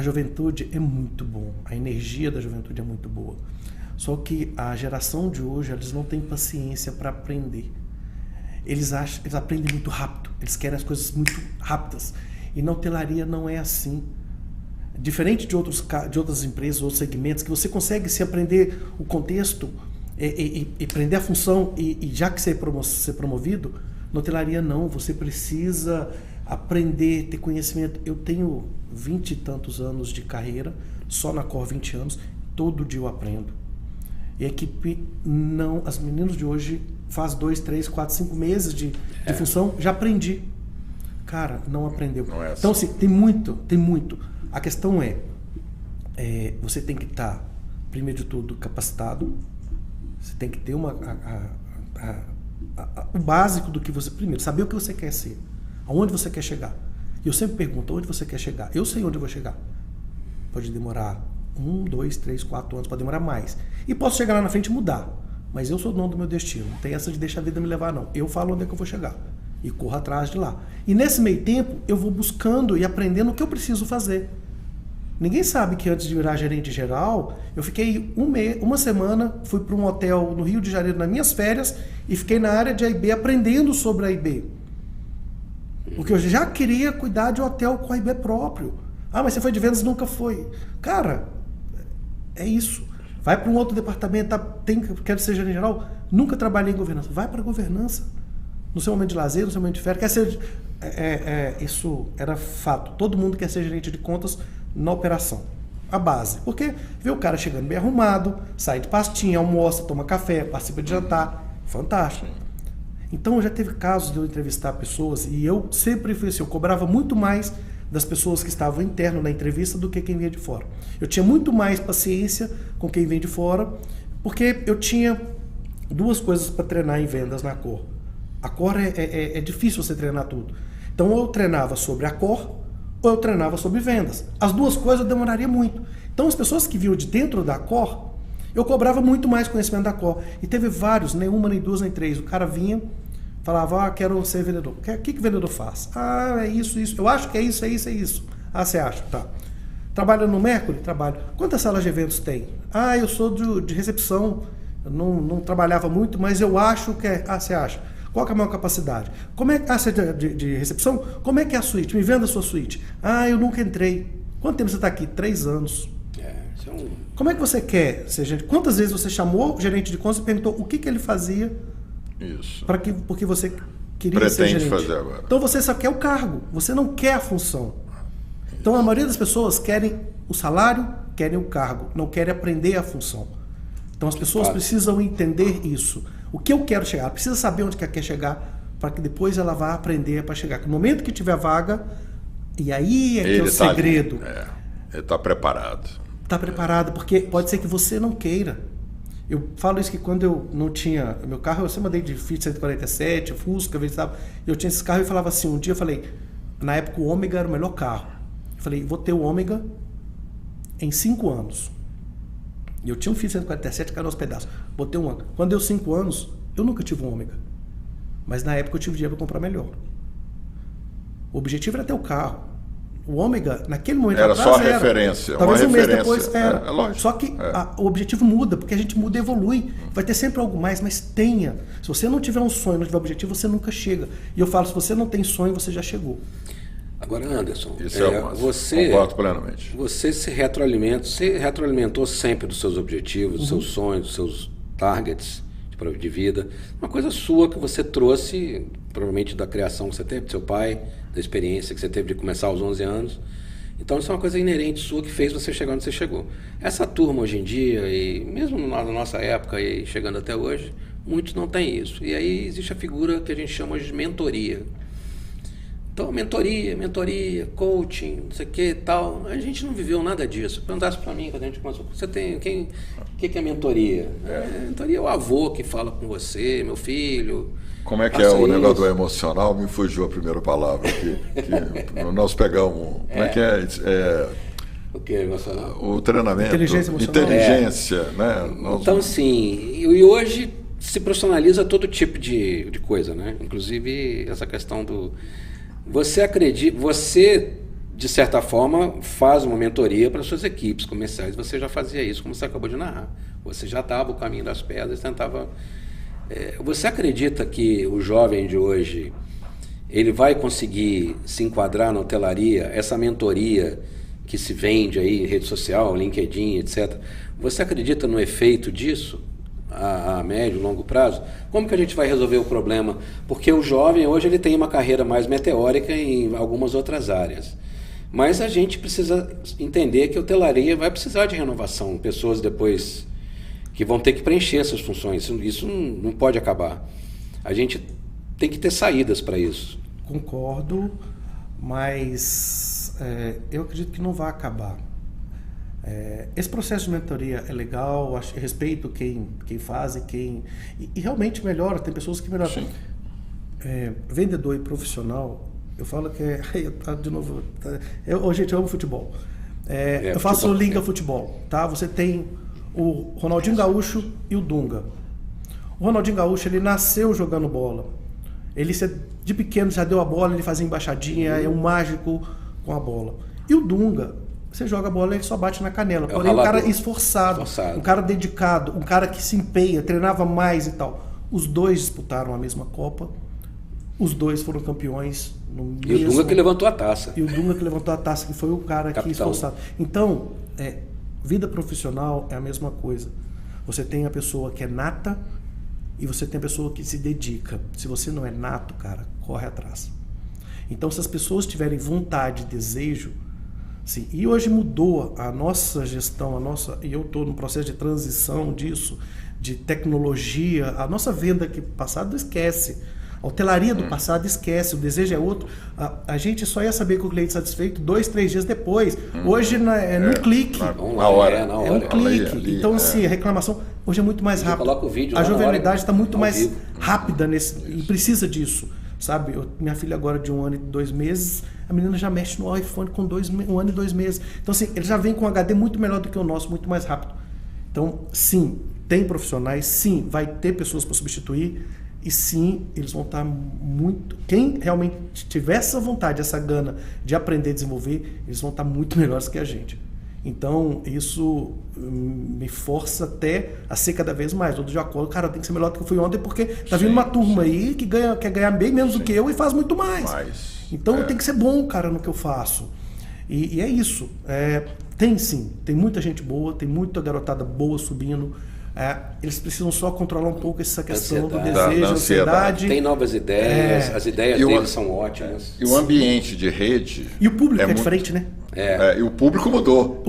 juventude é muito bom. A energia da juventude é muito boa. Só que a geração de hoje, eles não têm paciência para aprender. Eles aprendem muito rápido. Eles querem as coisas muito rápidas. E na hotelaria não é assim. Diferente de outras empresas, outros segmentos, que você consegue se aprender o contexto e aprender a função e já que ser promovido, na hotelaria não, você precisa aprender, ter conhecimento. Eu tenho 20 e tantos anos de carreira, só na Cor 20 anos, todo dia eu aprendo. E a equipe não, as meninas de hoje faz 2, 3, 4, 5 meses de função, já aprendi. Cara, não aprendeu. Não é assim. Então, assim, tem muito. A questão você tem que estar, primeiro de tudo, capacitado. Você tem que ter o básico do que você... Primeiro, saber o que você quer ser. Aonde você quer chegar. E eu sempre pergunto, onde você quer chegar? Eu sei onde eu vou chegar. Pode demorar 1, 2, 3, 4 anos, pode demorar mais. E posso chegar lá na frente e mudar. Mas eu sou o dono do meu destino. Não tem essa de deixar a vida me levar, não. Eu falo onde é que eu vou chegar. E corro atrás de lá. E nesse meio tempo, eu vou buscando e aprendendo o que eu preciso fazer. Ninguém sabe que antes de virar gerente geral, eu fiquei uma semana, fui para um hotel no Rio de Janeiro nas minhas férias e fiquei na área de AIB aprendendo sobre a AIB. Porque eu já queria cuidar de hotel com a AIB próprio. Ah, mas você foi de vendas e nunca foi. Cara, é isso. Vai para um outro departamento, quero ser gerente geral, nunca trabalhei em governança. Vai para a governança. No seu momento de lazer, no seu momento de férias. Isso era fato. Todo mundo quer ser gerente de contas na operação. a base. Porque vê o cara chegando bem arrumado, sai de pastinha, almoça, toma café, participa de jantar. Fantástico. Então já teve casos de eu entrevistar pessoas e eu sempre fui assim, eu cobrava muito mais das pessoas que estavam interno na entrevista do que quem vinha de fora. Eu tinha muito mais paciência com quem vem de fora, porque eu tinha duas coisas para treinar em vendas na Cor. A Cor é difícil você treinar tudo. Então ou eu treinava sobre a Cor ou eu treinava sobre vendas. As duas coisas eu demoraria muito. Então as pessoas que vinham de dentro da Cor, eu cobrava muito mais conhecimento da Cor. E teve vários, nem uma, nem duas, nem três. O cara vinha, falava, quero ser vendedor. O que o vendedor faz? É isso. Eu acho que é isso. Você acha? Tá. Trabalha no Mercury? Trabalho. Quantas salas de eventos tem? Eu sou de recepção. Eu não trabalhava muito, mas eu acho que é... você acha? Qual que é a maior capacidade? Como é você de recepção? Como é que é a suíte? Me venda a sua suíte. Eu nunca entrei. Quanto tempo você está aqui? 3 anos. Como é que você quer ser gerente? Quantas vezes você chamou o gerente de contas e perguntou o que ele fazia? Isso. Porque você queria ser gerente. Fazer agora. Então você só quer o cargo, você não quer a função. Então a maioria das pessoas querem o salário, querem o cargo, não querem aprender a função. Então as pessoas precisam entender isso. O que eu quero chegar? Ela precisa saber onde quer chegar para que depois ela vá aprender para chegar. No momento que tiver vaga, e aí é que é o segredo. Ele está preparado. Está preparado, porque pode ser que você não queira. Eu falo isso que quando eu não tinha... Meu carro, eu sempre andei de Fiat 147, Fusca, eu tinha esse carro e falava assim, um dia eu falei, na época o Ômega era o melhor carro. Eu falei, vou ter o Ômega em 5 anos. E eu tinha um Fiat 147, caiu aos pedaços. Vou ter um Ômega. Quando deu 5 anos, eu nunca tive um Ômega. Mas na época eu tive dinheiro para comprar melhor. O objetivo era ter o carro. O Ômega, naquele momento era só referência. Talvez um mês depois era. Lógico. Só que o objetivo muda, porque a gente muda e evolui. Vai ter sempre algo mais, mas tenha. Se você não tiver um sonho, não tiver objetivo, você nunca chega. E eu falo, se você não tem sonho, você já chegou. Agora, Anderson, isso concordo plenamente. Você se retroalimentou sempre dos seus objetivos, dos seus sonhos, dos seus targets de vida. Uma coisa sua que você trouxe, provavelmente da criação que você teve, do seu pai, da experiência que você teve de começar aos 11 anos. Então isso é uma coisa inerente sua que fez você chegar onde você chegou. Essa turma hoje em dia, e mesmo na nossa época e chegando até hoje, muitos não têm isso. E aí existe a figura que a gente chama de mentoria. Então, mentoria, coaching, não sei o que e tal. A gente não viveu nada disso. Perguntasse para mim, quando a gente começou, você tem, o que é mentoria? Mentoria é o avô que fala com você, meu filho. Como é que é o negócio do emocional? Me fugiu a primeira palavra aqui. Nós pegamos. Como é que é? O que é emocional? O treinamento. Inteligência emocional. Inteligência, né? Então, sim. E hoje se profissionaliza todo tipo de coisa, né? Inclusive essa questão do... Você, de certa forma, faz uma mentoria para suas equipes comerciais. Você já fazia isso, como você acabou de narrar. Você já dava o caminho das pedras, tentava... Você acredita que o jovem de hoje ele vai conseguir se enquadrar na hotelaria, essa mentoria que se vende aí em rede social, LinkedIn, etc. Você acredita no efeito disso a médio, longo prazo? Como que a gente vai resolver o problema? Porque o jovem hoje ele tem uma carreira mais meteórica em algumas outras áreas. Mas a gente precisa entender que a hotelaria vai precisar de renovação. Pessoas depois que vão ter que preencher essas funções. Isso não pode acabar. A gente tem que ter saídas para isso. Concordo, mas eu acredito que não vai acabar. Esse processo de mentoria é legal, respeito quem faz e realmente melhora. Tem pessoas que melhoram. Vendedor e profissional, eu falo que de novo, gente, eu amo futebol. Eu faço liga futebol, tá? Você tem o Ronaldinho Gaúcho e o Dunga. O Ronaldinho Gaúcho, ele nasceu jogando bola. Ele de pequeno já deu a bola, ele fazia embaixadinha, é um mágico com a bola. E o Dunga, você joga a bola, ele só bate na canela. Porém, um cara esforçado, um cara dedicado, um cara que se empenha, treinava mais e tal. Os dois disputaram a mesma Copa. Os dois foram campeões no mesmo... E o Dunga que levantou a taça. E o Dunga que levantou a taça, que foi o cara que esforçado. Então, vida profissional é a mesma coisa. Você tem a pessoa que é nata e você tem a pessoa que se dedica. Se você não é nato, cara, corre atrás. Então, se as pessoas tiverem vontade, desejo, Sim, e hoje mudou a nossa gestão, e eu estou no processo de transição disso, de tecnologia. A nossa venda aqui passado esquece. A hotelaria do passado esquece, o desejo é outro. A gente só ia saber que o cliente satisfeito 2, 3 dias depois. Hoje é num clique. Na hora. É um clique. Ali, então, assim, a reclamação hoje é muito mais rápida. Coloca o vídeo A jovialidade está muito mais vivo. rápida e precisa disso. Sabe? Minha filha agora de 1 ano e 2 meses, a menina já mexe no iPhone com 1 ano e 2 meses. Então, assim, ele já vem com um HD muito melhor do que o nosso, muito mais rápido. Então, sim, tem profissionais, sim, vai ter pessoas para substituir, e sim, eles vão estar muito... Quem realmente tiver essa vontade, essa gana de aprender e desenvolver, eles vão estar muito melhores que a gente. Então, isso me força até a ser cada vez mais. Todo dia eu acordo, cara, tem que ser melhor do que eu fui ontem, porque tá vindo uma turma aí que quer ganhar bem menos do que eu e faz muito mais. Então, eu tenho que ser bom, cara, no que eu faço. E é isso. Tem sim, tem muita gente boa, tem muita garotada boa subindo. Eles precisam só controlar um pouco essa questão do desejo, da ansiedade. Tem novas ideias, as ideias deles são ótimas. E o ambiente de rede... E o público é diferente, né? E o público mudou.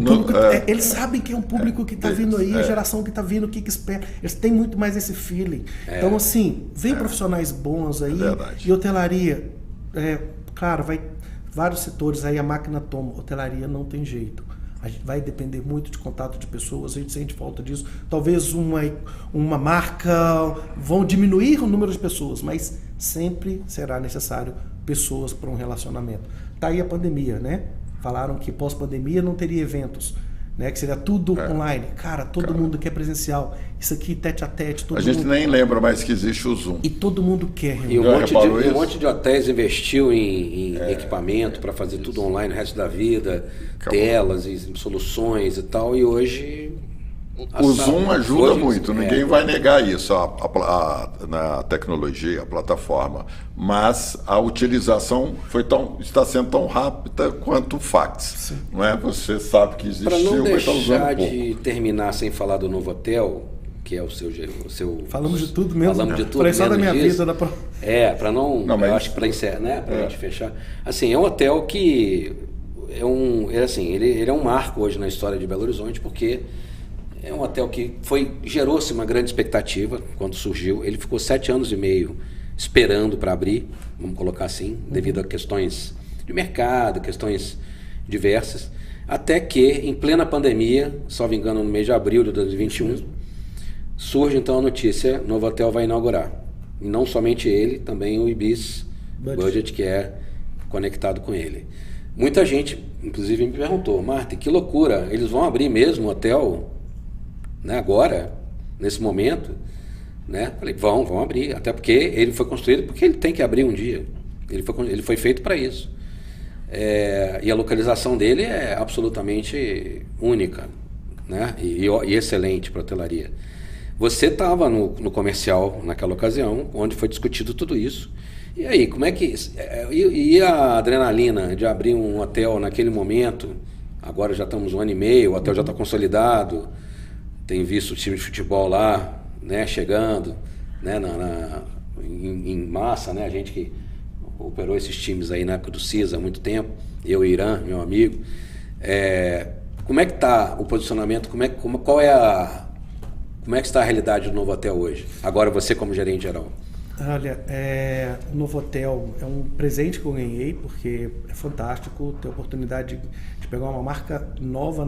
Eles sabem que é um público que está vindo aí, a geração que está vindo, o que espera. Eles têm muito mais esse feeling. Então, assim, vem profissionais bons aí. E hotelaria, claro, vários setores aí a máquina toma. Hotelaria não tem jeito. A gente vai depender muito de contato de pessoas, a gente sente falta disso. Talvez uma marca vão diminuir o número de pessoas, mas sempre será necessário pessoas para um relacionamento. Tá aí a pandemia, né? Falaram que pós-pandemia não teria eventos, né? Que seria tudo online. Cara, todo mundo quer presencial. Isso aqui tete a tete. A gente nem lembra mais que existe o Zoom. E todo mundo quer. E um monte de hotéis investiu em equipamento para fazer tudo online o resto da vida, telas e soluções e tal. E hoje... O Zoom ajuda muito, ninguém vai negar isso, na tecnologia, a plataforma, mas a utilização está sendo tão rápida quanto o fax. Sim. Não é? Você sabe que existiu, mas está usando pouco. Para não deixar de terminar sem falar do novo hotel, que é o seu... Falamos de tudo mesmo. Falamos de tudo. Falei só da minha vida. Para não eu acho que para encerrar, né? Para a gente fechar. Assim, é um hotel que ele é um marco hoje na história de Belo Horizonte, porque é um hotel que gerou-se uma grande expectativa quando surgiu. Ele ficou 7 anos e meio esperando para abrir, vamos colocar assim, devido a questões de mercado, questões diversas, até que, em plena pandemia, salvo engano, no mês de abril de 2021, surge então a notícia: novo hotel vai inaugurar. E não somente ele, também o Ibis Budget, que é conectado com ele. Muita gente, inclusive, me perguntou: Marta, que loucura, eles vão abrir mesmo o hotel, né, agora, nesse momento? Né? Falei, vão abrir, até porque ele foi construído porque ele tem que abrir um dia. Ele foi feito para isso. E a localização dele é absolutamente única, né? e excelente para a hotelaria. Você estava no comercial naquela ocasião, onde foi discutido tudo isso. E aí, como é que... E a adrenalina de abrir um hotel naquele momento? Agora já estamos 1 ano e meio, o hotel já está consolidado, tem visto o time de futebol lá, né, chegando, né, em massa, né, a gente que operou esses times aí na época do CISA há muito tempo, eu e Irã, meu amigo. Como é que está o posicionamento? Como é que está a realidade do novo hotel hoje? Agora você como gerente geral. Olha, o novo hotel é um presente que eu ganhei, porque é fantástico ter a oportunidade de pegar uma marca nova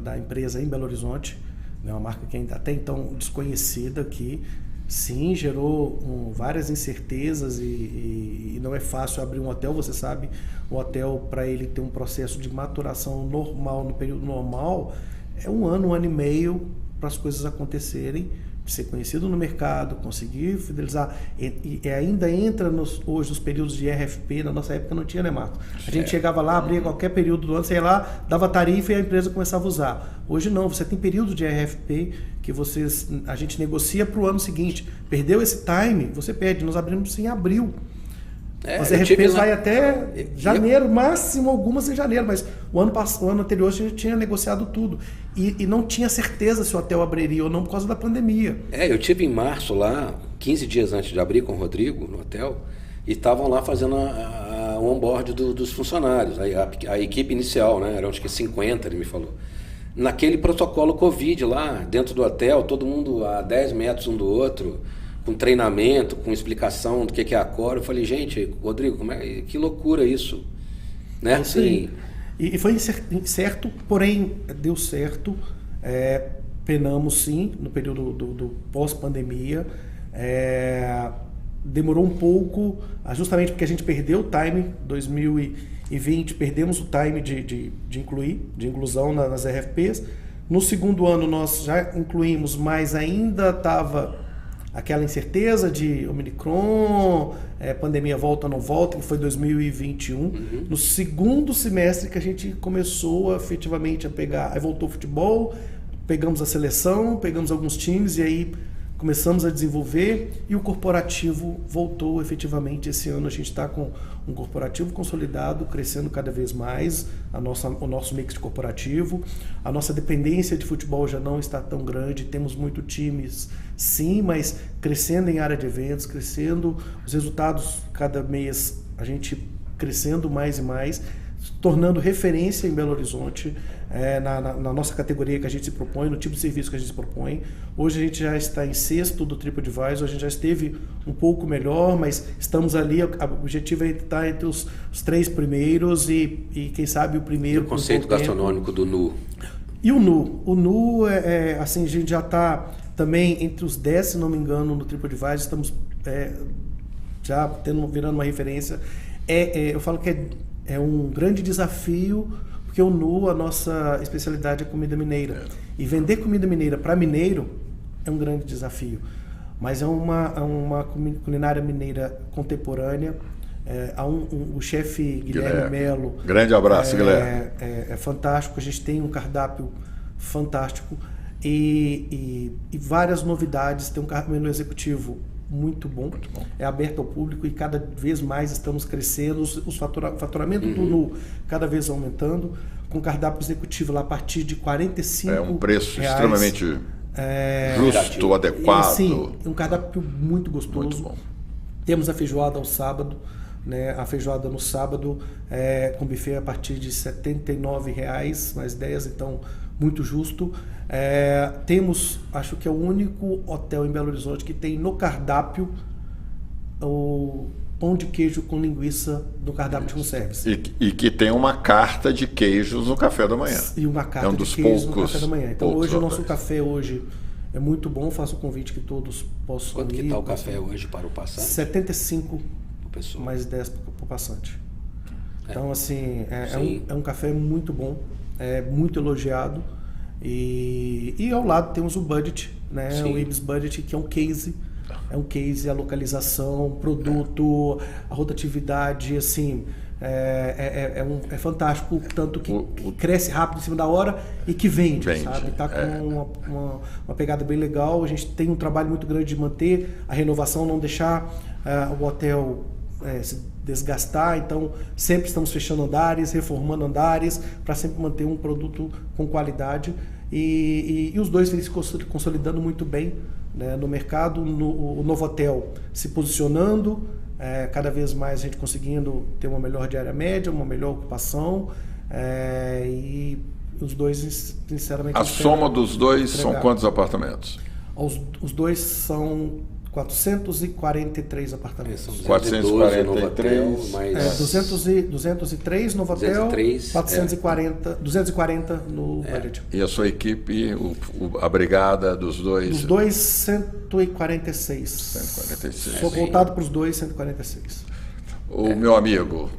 da empresa em Belo Horizonte, né, uma marca que ainda até então desconhecida aqui. Sim, gerou várias incertezas e não é fácil abrir um hotel. Você sabe, o hotel, para ele ter um processo de maturação normal, no período normal, é 1 ano, 1 ano e meio para as coisas acontecerem, ser conhecido no mercado, conseguir fidelizar, e ainda entra hoje os períodos de RFP. Na nossa época não tinha, né, Marco? A gente chegava lá, abria qualquer período do ano, sei lá, dava tarifa e a empresa começava a usar. Hoje não, você tem período de RFP que a gente negocia para o ano seguinte. Perdeu esse time, você perde. Nós abrimos em abril. As RFPs vai até janeiro, máximo algumas em janeiro, mas o ano anterior a gente tinha negociado tudo. E não tinha certeza se o hotel abriria ou não por causa da pandemia. Eu tive em março lá, 15 dias antes de abrir com o Rodrigo no hotel, e estavam lá fazendo o onboard dos funcionários, a equipe inicial, né? Era acho que 50, ele me falou. Naquele protocolo Covid lá, dentro do hotel, todo mundo a 10 metros um do outro, com treinamento, com explicação do que é a Core. Eu falei, gente, Rodrigo, que loucura isso. Né? Assim, e foi incerto, porém deu certo. Penamos sim no período do pós-pandemia. Demorou um pouco, justamente porque a gente perdeu o time, 2020, perdemos o time de inclusão nas RFPs. No segundo ano nós já incluímos, mas ainda estava aquela incerteza de Omicron, pandemia volta ou não volta, que foi 2021. No segundo semestre que a gente começou efetivamente a pegar, aí voltou o futebol, pegamos a seleção, pegamos alguns times e aí começamos a desenvolver e o corporativo voltou efetivamente. Esse ano a gente está com um corporativo consolidado, crescendo cada vez mais, o nosso mix de corporativo. A nossa dependência de futebol já não está tão grande, temos muitos times sim, mas crescendo em área de eventos, crescendo os resultados cada mês, a gente crescendo mais e mais, tornando referência em Belo Horizonte, na nossa categoria que a gente se propõe, no tipo de serviço que a gente se propõe. Hoje a gente já está em sexto do TripAdvisor, a gente já esteve um pouco melhor, mas estamos ali, o objetivo é estar entre os 3 primeiros e quem sabe o primeiro. E o conceito gastronômico do NU. E o NU, assim, a gente já está também entre os 10, se não me engano, no TripAdvisor, estamos já virando uma referência. Eu falo que é um grande desafio, porque o NU, a nossa especialidade é comida mineira. E vender comida mineira para mineiro é um grande desafio. Mas é uma culinária mineira contemporânea. O chefe Guilherme Melo. Grande abraço, Guilherme. É fantástico, a gente tem um cardápio fantástico e várias novidades. Tem um menu executivo muito bom, é aberto ao público e cada vez mais estamos crescendo, o faturamento do NU cada vez aumentando, com cardápio executivo lá a partir de R$45. Um preço extremamente justo, adequado. Sim, um cardápio muito gostoso. Muito bom. Temos a feijoada ao sábado, né? A feijoada no sábado com buffet a partir de R$79 mais 10, então muito justo. Temos, acho que é o único hotel em Belo Horizonte que tem no cardápio o pão de queijo com linguiça no cardápio de room service. E que tem uma carta de queijos no café da manhã. E uma carta de queijos no café da manhã. Então hoje o nosso café é muito bom, faço o convite que todos possam Quanto que está o café hoje para o passante? 75 mais 10 para o passante. Então assim, é um café muito bom, muito elogiado. E ao lado temos o budget, né? O Ibis Budget, que é um case. É um case, a localização, produto, a rotatividade, assim, é fantástico, tanto que cresce rápido em cima da hora e que vende. Sabe? Tá com uma pegada bem legal. A gente tem um trabalho muito grande de manter a renovação, não deixar o hotel se desgastar, então sempre estamos fechando andares, reformando andares para sempre manter um produto com qualidade e os dois vêm se consolidando muito bem, né, no mercado, o Novotel se posicionando, cada vez mais a gente conseguindo ter uma melhor diária média, uma melhor ocupação e os dois, sinceramente... A soma dos dois são quantos apartamentos? Os dois são 443 apartamentos. 443, mais 203 no Novotel, 240 no budget. E a sua equipe, a brigada dos dois? Dos dois, 146. 146. Sou voltado para os dois, 146. Meu amigo,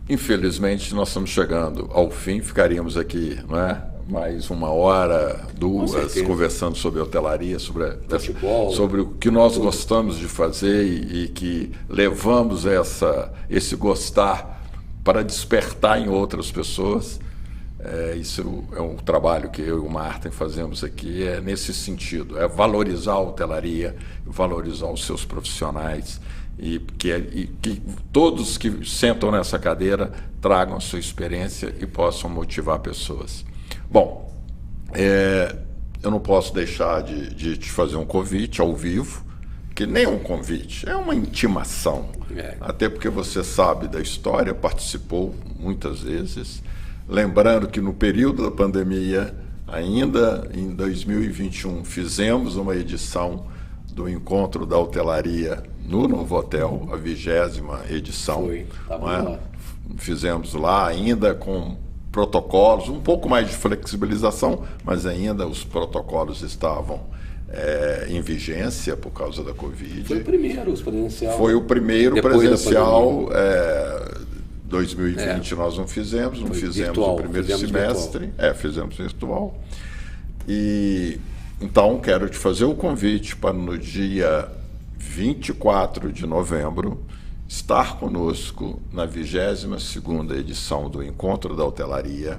infelizmente nós estamos chegando ao fim, ficaríamos aqui, não é? Mais 1 hora, 2, conversando sobre hotelaria, sobre futebol, sobre o que nós gostamos de fazer e que levamos esse gostar para despertar em outras pessoas. Isso é um trabalho que eu e o Martin fazemos aqui, nesse sentido, valorizar a hotelaria, valorizar os seus profissionais e que todos que sentam nessa cadeira tragam a sua experiência e possam motivar pessoas. Bom, eu não posso deixar de te fazer um convite ao vivo. que nem um convite, é uma intimação. Até porque você sabe da história, participou muitas vezes. Lembrando que no período da pandemia, ainda em 2021, fizemos uma edição do Encontro da Hotelaria no Novo Hotel, a 20ª edição. Foi, Fizemos lá ainda com protocolos, um pouco mais de flexibilização, mas ainda os protocolos estavam em vigência por causa da Covid. Foi o primeiro presencial. Foi o primeiro depois presencial. 2020 nós não fizemos virtual, o primeiro semestre. Fizemos virtual. E então quero te fazer o convite para no dia 24 de novembro estar conosco na 22ª edição do Encontro da Hotelaria,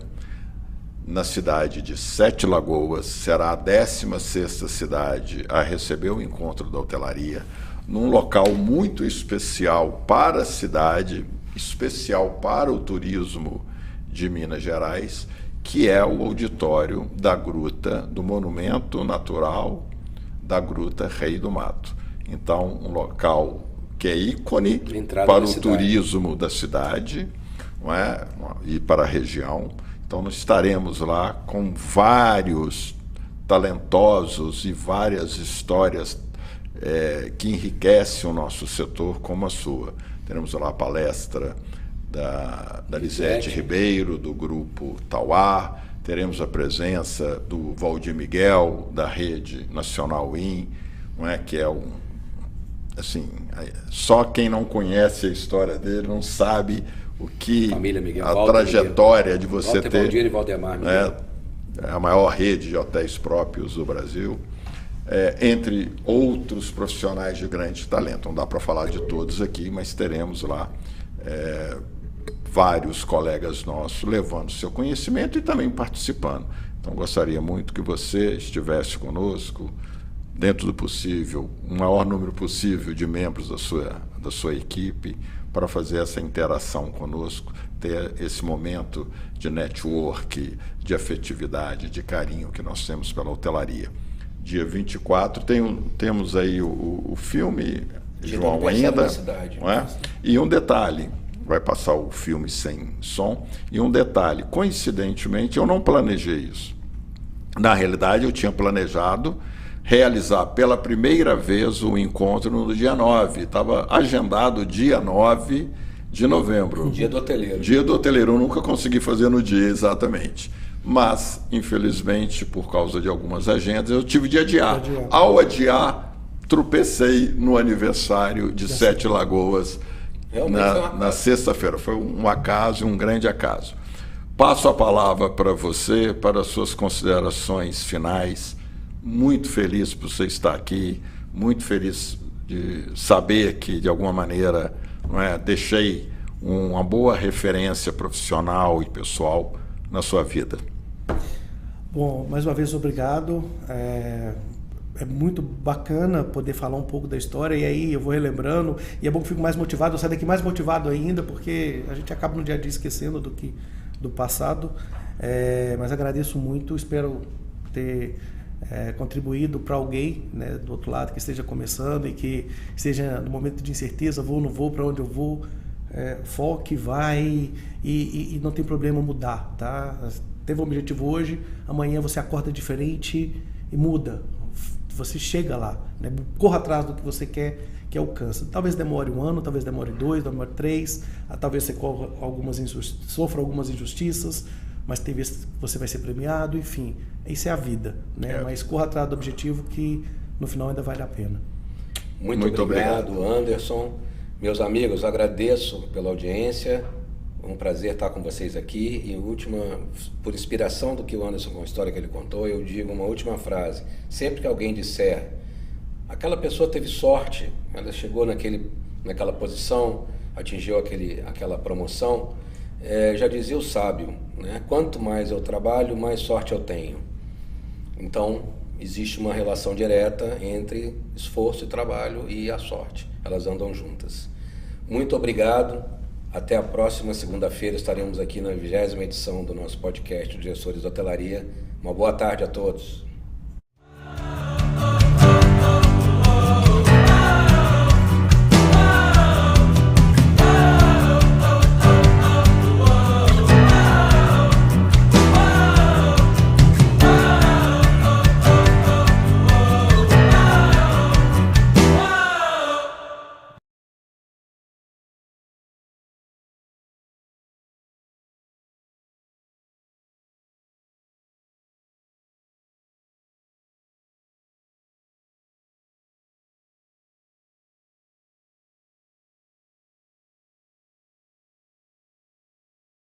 na cidade de Sete Lagoas. Será a 16ª cidade a receber o Encontro da Hotelaria, num local muito especial para a cidade, especial para o turismo de Minas Gerais, que é o auditório da Gruta, do Monumento Natural da Gruta Rei do Mato. Então, um local que é ícone para o turismo da cidade, não é? E para a região. Então, nós estaremos lá com vários talentosos e várias histórias que enriquecem o nosso setor, como a sua. Teremos lá a palestra da Lisete Ribeiro, do Grupo Tauá. Teremos a presença do Valdir Miguel, da Rede Nacional IN, não é? Que é assim, só quem não conhece a história dele não sabe o que Miguel, a trajetória de você Walter ter. Valdir e Valdemar Miguel. É a maior rede de hotéis próprios do Brasil, entre outros profissionais de grande talento. Não dá para falar de todos aqui, mas teremos lá vários colegas nossos levando seu conhecimento e também participando. Então, gostaria muito que você estivesse conosco, dentro do possível, o maior número possível de membros da sua equipe, para fazer essa interação conosco, ter esse momento de network, de afetividade, de carinho que nós temos pela hotelaria. Dia 24, temos aí o filme, João, ainda, não é? E um detalhe, vai passar o filme sem som, e um detalhe, coincidentemente, eu não planejei isso. Na realidade, eu tinha planejado realizar pela primeira vez o encontro no dia 9. Estava agendado dia 9 de novembro. Dia do hoteleiro. Dia do hoteleiro. Eu nunca consegui fazer no dia exatamente. Mas, infelizmente, por causa de algumas agendas, eu tive de adiar. Ao adiar, tropecei no aniversário de Sete Lagoas na sexta-feira. Foi um acaso, um grande acaso. Passo a palavra para você, para as suas considerações finais. Muito feliz por você estar aqui, muito feliz de saber que, de alguma maneira, deixei uma boa referência profissional e pessoal na sua vida. Bom, mais uma vez, obrigado. É muito bacana poder falar um pouco da história, e aí eu vou relembrando, e é bom que eu fico mais motivado, eu saio daqui mais motivado ainda, porque a gente acaba no dia a dia esquecendo do passado, mas agradeço muito, espero ter contribuído para alguém, né, do outro lado, que esteja começando e que esteja no momento de incerteza, vou ou não vou, para onde eu vou, foque, vai e não tem problema mudar, tá? Teve um objetivo hoje, amanhã você acorda diferente e muda, você chega lá, né? Corra atrás do que você quer que alcança. Talvez demore 1 ano, talvez demore 2, demore 3, talvez você sofra algumas injustiças, mas tem vezes que você vai ser premiado, enfim, isso é a vida, né? Mas corra atrás do objetivo que no final ainda vale a pena. Muito obrigado, Anderson. Meus amigos, agradeço pela audiência, um prazer estar com vocês aqui. E por inspiração do que o Anderson, com a história que ele contou, eu digo uma última frase. Sempre que alguém disser, aquela pessoa teve sorte, ela chegou naquela posição, atingiu aquela promoção, já dizia o sábio, né? Quanto mais eu trabalho, mais sorte eu tenho. Então, existe uma relação direta entre esforço e trabalho e a sorte. Elas andam juntas. Muito obrigado. Até a próxima segunda-feira. Estaremos aqui na 20ª edição do nosso podcast de Gestores de Hotelaria. Uma boa tarde a todos.